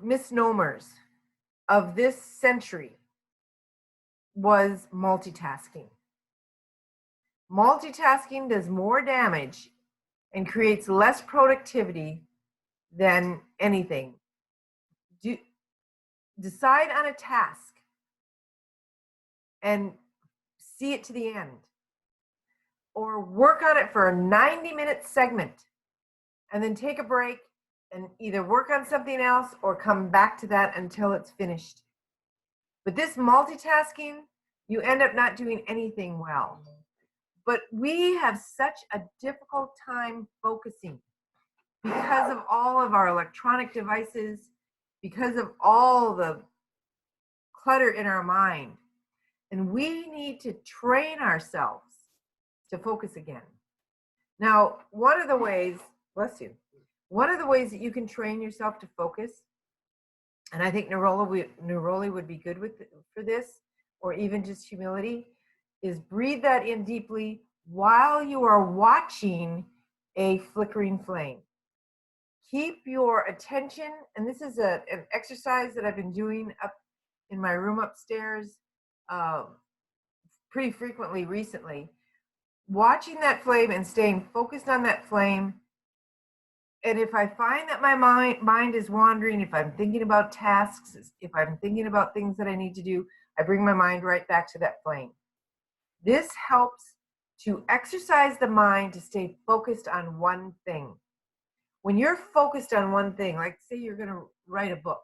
misnomers of this century was multitasking. Multitasking does more damage and creates less productivity than anything. Decide on a task and see it to the end, or work on it for a 90-minute segment and then take a break and either work on something else or come back to that until it's finished. But this multitasking, you end up not doing anything well. But we have such a difficult time focusing because of all of our electronic devices, because of all the clutter in our mind. And we need to train ourselves to focus again. Now, one of the ways, bless you, one of the ways that you can train yourself to focus, and I think neroli would be good for this, or even just humility, is breathe that in deeply while you are watching a flickering flame. Keep your attention, and this is an exercise that I've been doing up in my room upstairs pretty frequently recently, watching that flame and staying focused on that flame. And if I find that my mind is wandering, if I'm thinking about tasks, if I'm thinking about things that I need to do, I bring my mind right back to that flame. This helps to exercise the mind to stay focused on one thing. When you're focused on one thing, like say you're going to write a book,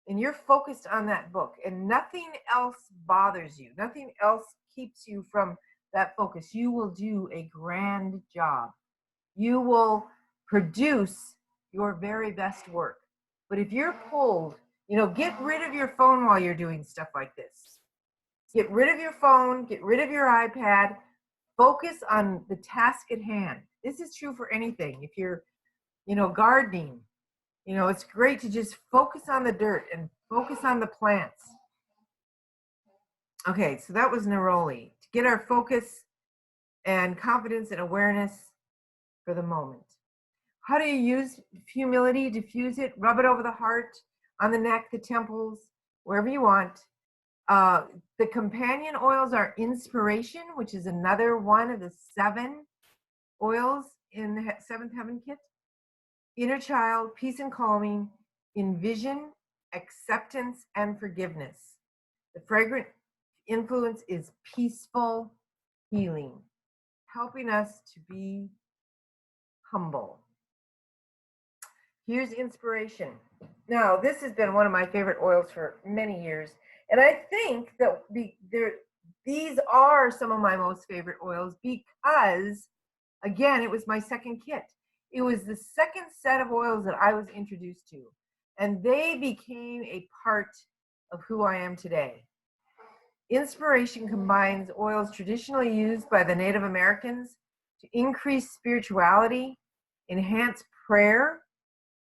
and you're focused on that book, and nothing else bothers you, nothing else keeps you from that focus, you will do a grand job. You will produce your very best work. But if you're pulled, get rid of your phone while you're doing stuff like this. Get rid of your phone, get rid of your iPad, focus on the task at hand. This is true for anything. If you're, gardening, it's great to just focus on the dirt and focus on the plants. Okay, so that was neroli, to get our focus and confidence and awareness for the moment. How do you use humility? Diffuse it, rub it over the heart, on the neck, the temples, wherever you want. The companion oils are inspiration, which is another one of the 7 oils in the 7th Heaven Kit. Inner child, peace and calming, envision, acceptance, and forgiveness. The fragrant influence is peaceful healing, helping us to be humble. Here's inspiration. Now, this has been one of my favorite oils for many years, and I think that these are some of my most favorite oils because, again, it was my second kit. It was the second set of oils that I was introduced to, and they became a part of who I am today. Inspiration combines oils traditionally used by the Native Americans to increase spirituality, enhance prayer,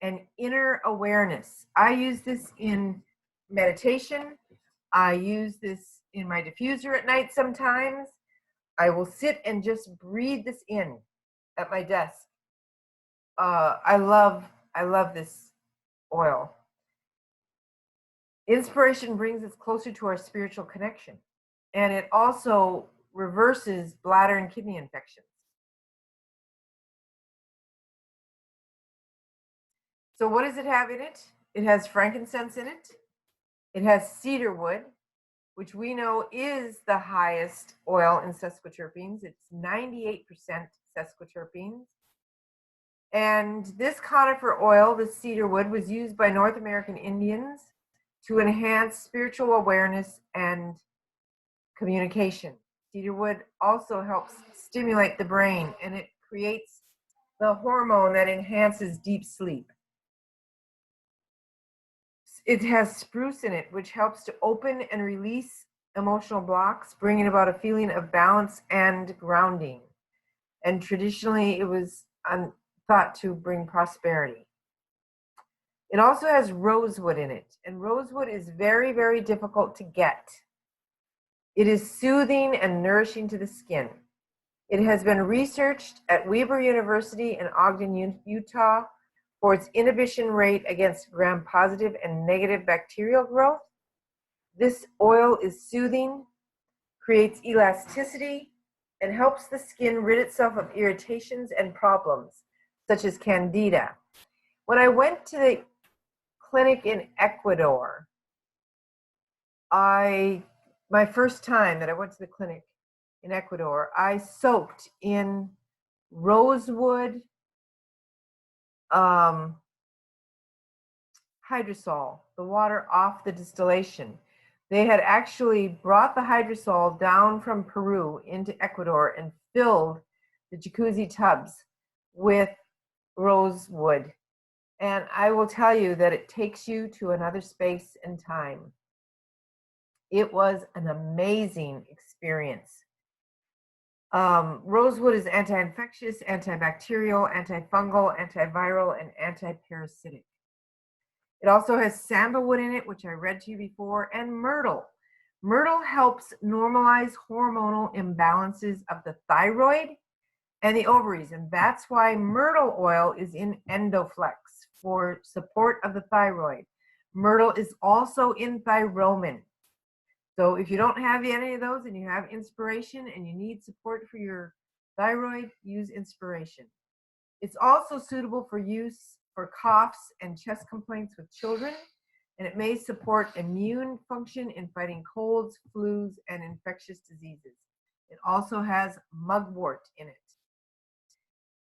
and inner awareness. I use this in meditation. I use this in my diffuser at night sometimes. I will sit and just breathe this in at my desk. I love this oil. Inspiration brings us closer to our spiritual connection, and it also reverses bladder and kidney infections. So what does it have in it? It has frankincense in it. It has cedar wood, which we know is the highest oil in sesquiterpenes. It's 98% sesquiterpenes. And this conifer oil, the cedar wood, was used by North American Indians to enhance spiritual awareness and communication. Cedar wood also helps stimulate the brain, and it creates the hormone that enhances deep sleep. It has spruce in it, which helps to open and release emotional blocks, bringing about a feeling of balance and grounding. And traditionally, it was thought to bring prosperity. It also has rosewood in it, and rosewood is very, very difficult to get. It is soothing and nourishing to the skin. It has been researched at Weber University in Ogden, Utah, for its inhibition rate against gram-positive and negative bacterial growth. This oil is soothing, creates elasticity, and helps the skin rid itself of irritations and problems, such as candida. When I went to the clinic in Ecuador, my first time that I went to the clinic in Ecuador, I soaked in rosewood hydrosol, the water off the distillation. They had actually brought the hydrosol down from Peru into Ecuador and filled the jacuzzi tubs with rosewood. And I will tell you that it takes you to another space and time. It was an amazing experience. Rosewood is anti-infectious, antibacterial, antifungal, antiviral, and antiparasitic. It also has sandalwood in it, which I read to you before, and myrtle. Myrtle helps normalize hormonal imbalances of the thyroid and the ovaries, and that's why myrtle oil is in Endoflex for support of the thyroid. Myrtle is also in Thyromin. So if you don't have any of those and you have inspiration and you need support for your thyroid, use inspiration. It's also suitable for use for coughs and chest complaints with children, and it may support immune function in fighting colds, flus, and infectious diseases. It also has mugwort in it.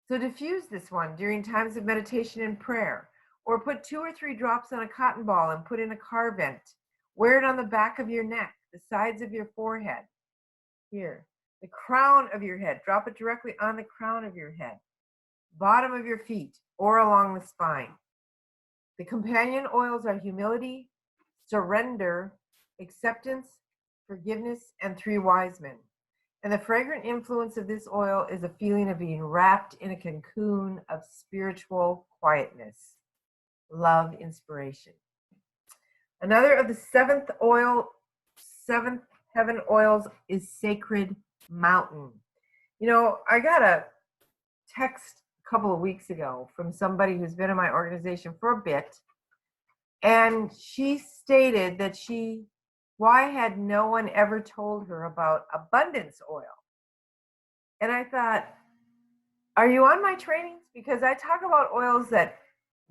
So diffuse this one during times of meditation and prayer, or put 2 or 3 drops on a cotton ball and put in a car vent. Wear it on the back of your neck, the sides of your forehead, here, the crown of your head. Drop it directly on the crown of your head, bottom of your feet, or along the spine. The companion oils are humility, surrender, acceptance, forgiveness, and 3 wise men. And the fragrant influence of this oil is a feeling of being wrapped in a cocoon of spiritual quietness, love, inspiration. Another of the seventh heaven oils is Sacred Mountain. You know, I got a text a couple of weeks ago from somebody who's been in my organization for a bit, and she stated that why had no one ever told her about abundance oil? And I thought, are you on my trainings? Because I talk about oils that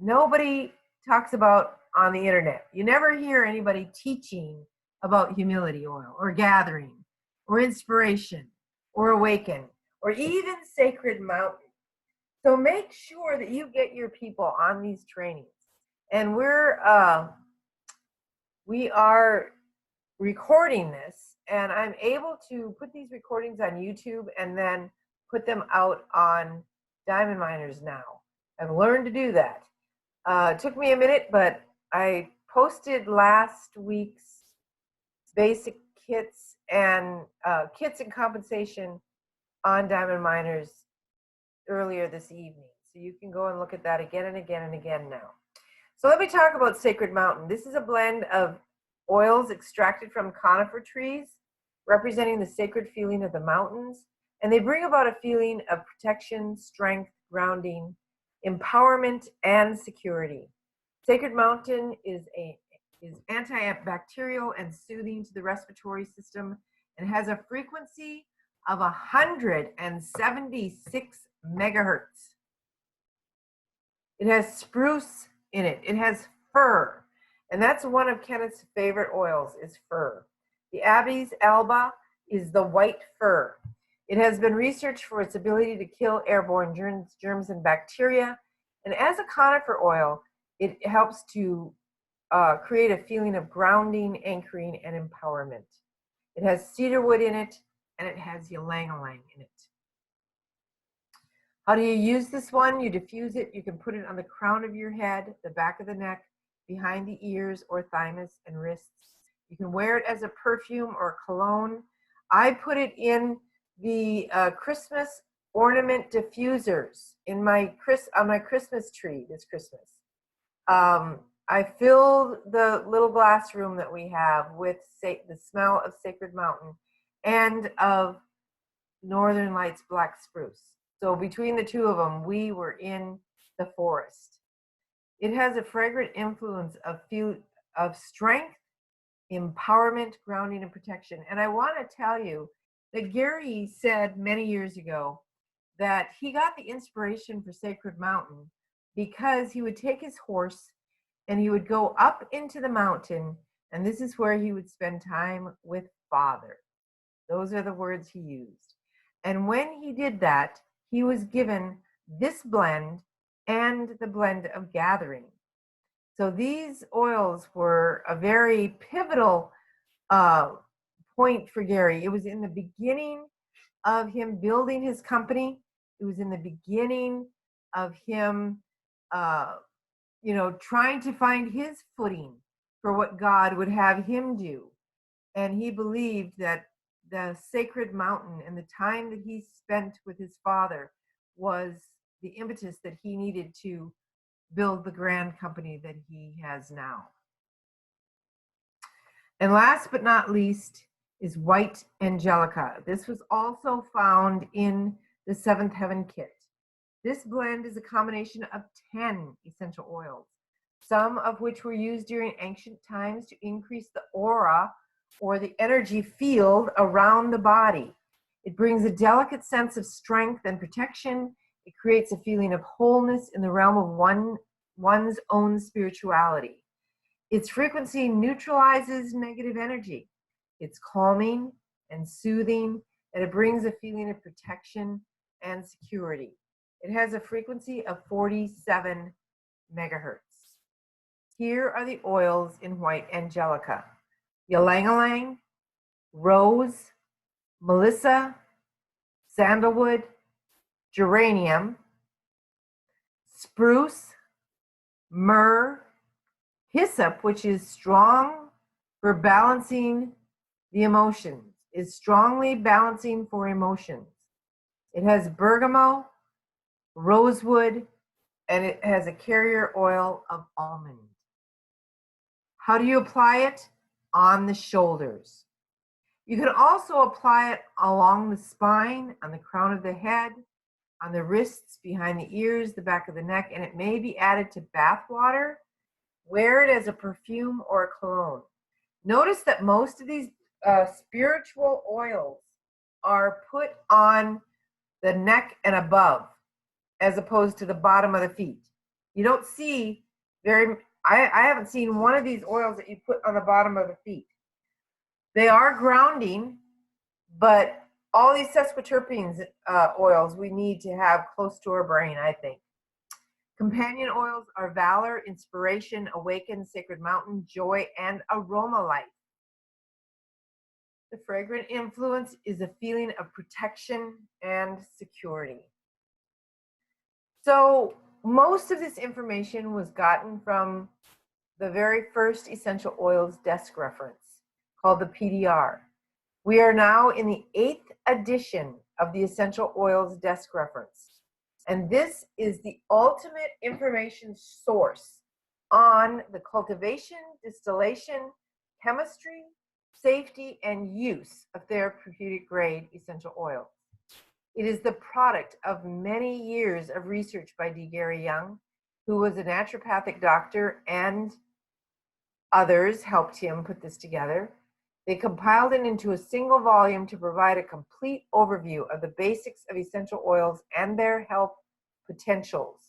nobody talks about on the internet. You never hear anybody teaching about humility oil or gathering or inspiration or awaken or even Sacred Mountain. So make sure that you get your people on these trainings. And we are recording this, and I'm able to put these recordings on YouTube and then put them out on Diamond Miners now. I've learned to do that. It took me a minute, but I posted last week's basic kits and compensation on Diamond Miners earlier this evening. So you can go and look at that again and again and again now. So let me talk about Sacred Mountain. This is a blend of oils extracted from conifer trees, representing the sacred feeling of the mountains, and they bring about a feeling of protection, strength, grounding, empowerment, and security. Sacred Mountain is antibacterial and soothing to the respiratory system and has a frequency of 176 megahertz. It has spruce in it. It has fir. And that's one of Kenneth's favorite oils is fir. The Abies alba is the white fir. It has been researched for its ability to kill airborne germs and bacteria. And as a conifer oil, it helps to create a feeling of grounding, anchoring, and empowerment. It has cedarwood in it, and it has ylang-ylang in it. How do you use this one? You diffuse it. You can put it on the crown of your head, the back of the neck, behind the ears or thymus and wrists. You can wear it as a perfume or a cologne. I put it in the Christmas ornament diffusers on my Christmas tree this Christmas. I filled the little glass room that we have with the smell of Sacred Mountain and of Northern Lights black spruce. So between the two of them, we were in the forest. It has a fragrant influence of strength, empowerment, grounding, and protection. And I want to tell you that Gary said many years ago that he got the inspiration for Sacred Mountain because he would take his horse and he would go up into the mountain, and this is where he would spend time with Father. Those are the words he used. And when he did that, he was given this blend and the blend of gathering. So these oils were a very pivotal point for Gary. It was in the beginning of him building his company. It was in the beginning of him, trying to find his footing for what God would have him do. And he believed that the sacred mountain and the time that he spent with his father was the impetus that he needed to build the grand company that he has now. And last but not least is white angelica. This was also found in the Seventh Heaven kit. This blend is a combination of 10 essential oils, some of which were used during ancient times to increase the aura or the energy field around the body. It brings a delicate sense of strength and protection. It creates a feeling of wholeness in the realm of one's own spirituality. Its frequency neutralizes negative energy. It's calming and soothing, and it brings a feeling of protection and security. It has a frequency of 47 megahertz. Here are the oils in white angelica: ylang-ylang, rose, melissa, sandalwood, geranium, spruce, myrrh, hyssop, which is strong for balancing the emotions, is strongly balancing for emotions. It has bergamot, rosewood, and it has a carrier oil of almond. How do you apply it? On the shoulders. You can also apply it along the spine, on the crown of the head, on the wrists, behind the ears, the back of the neck, and it may be added to bath water. Wear it as a perfume or a cologne. Notice that most of these spiritual oils are put on the neck and above, as opposed to the bottom of the feet. You don't see I haven't seen one of these oils that you put on the bottom of the feet. They are grounding, but all these sesquiterpenes oils we need to have close to our brain, I think. Companion oils are valor, inspiration, awaken, sacred mountain, joy, and aroma life. The fragrant influence is a feeling of protection and security. So most of this information was gotten from the very first essential oils desk reference called the PDR. We are now in the 8th edition of the essential oils desk reference. And this is the ultimate information source on the cultivation, distillation, chemistry, safety, and use of therapeutic grade essential oils. It is the product of many years of research by D. Gary Young, who was a naturopathic doctor, and others helped him put this together. They compiled it into a single volume to provide a complete overview of the basics of essential oils and their health potentials.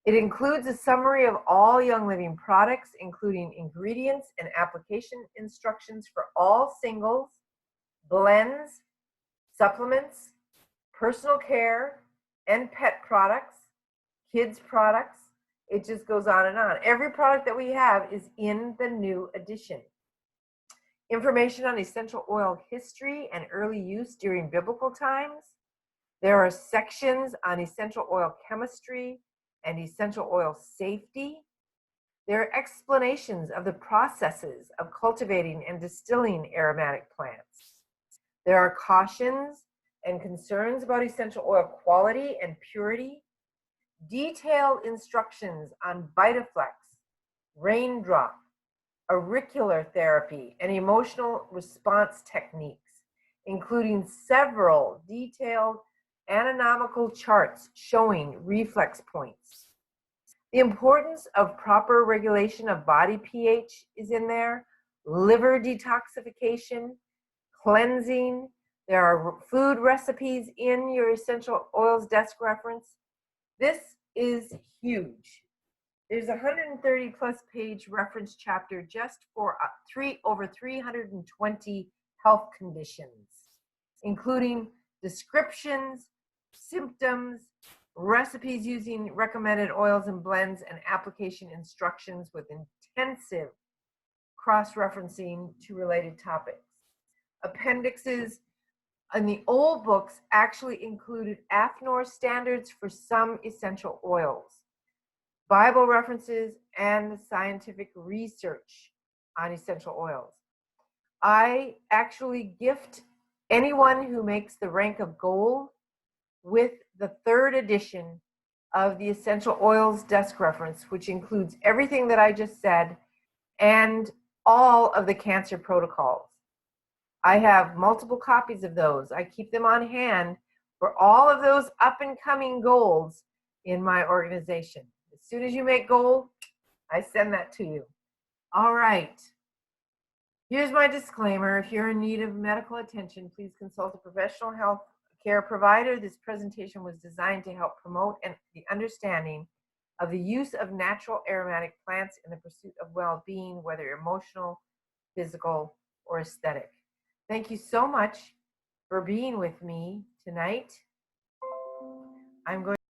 It includes a summary of all Young Living products, including ingredients and application instructions for all singles, blends, supplements, personal care, and pet products, kids products. It just goes on and on. Every product that we have is in the new edition. Information on essential oil history and early use during biblical times. There are sections on essential oil chemistry and essential oil safety. There are explanations of the processes of cultivating and distilling aromatic plants. There are cautions and concerns about essential oil quality and purity. Detailed instructions on Vitaflex, raindrop, auricular therapy, and emotional response techniques, including several detailed anatomical charts showing reflex points. The importance of proper regulation of body pH is in there, liver detoxification, cleansing. There are food recipes in your essential oils desk reference. This is huge. There's a 130 plus page reference chapter just for over 320 health conditions, including descriptions, symptoms, recipes using recommended oils and blends, and application instructions with intensive cross-referencing to related topics. Appendixes in the old books actually included AFNOR standards for some essential oils, Bible references, and scientific research on essential oils. I actually gift anyone who makes the rank of gold with the 3rd edition of the Essential Oils Desk Reference, which includes everything that I just said and all of the cancer protocols. I have multiple copies of those. I keep them on hand for all of those up and coming golds in my organization. As soon as you make gold, I send that to you. All right. Here's my disclaimer. If you're in need of medical attention, please consult a professional health care provider. This presentation was designed to help promote the understanding of the use of natural aromatic plants in the pursuit of well-being, whether emotional, physical, or aesthetic. Thank you so much for being with me tonight. I'm going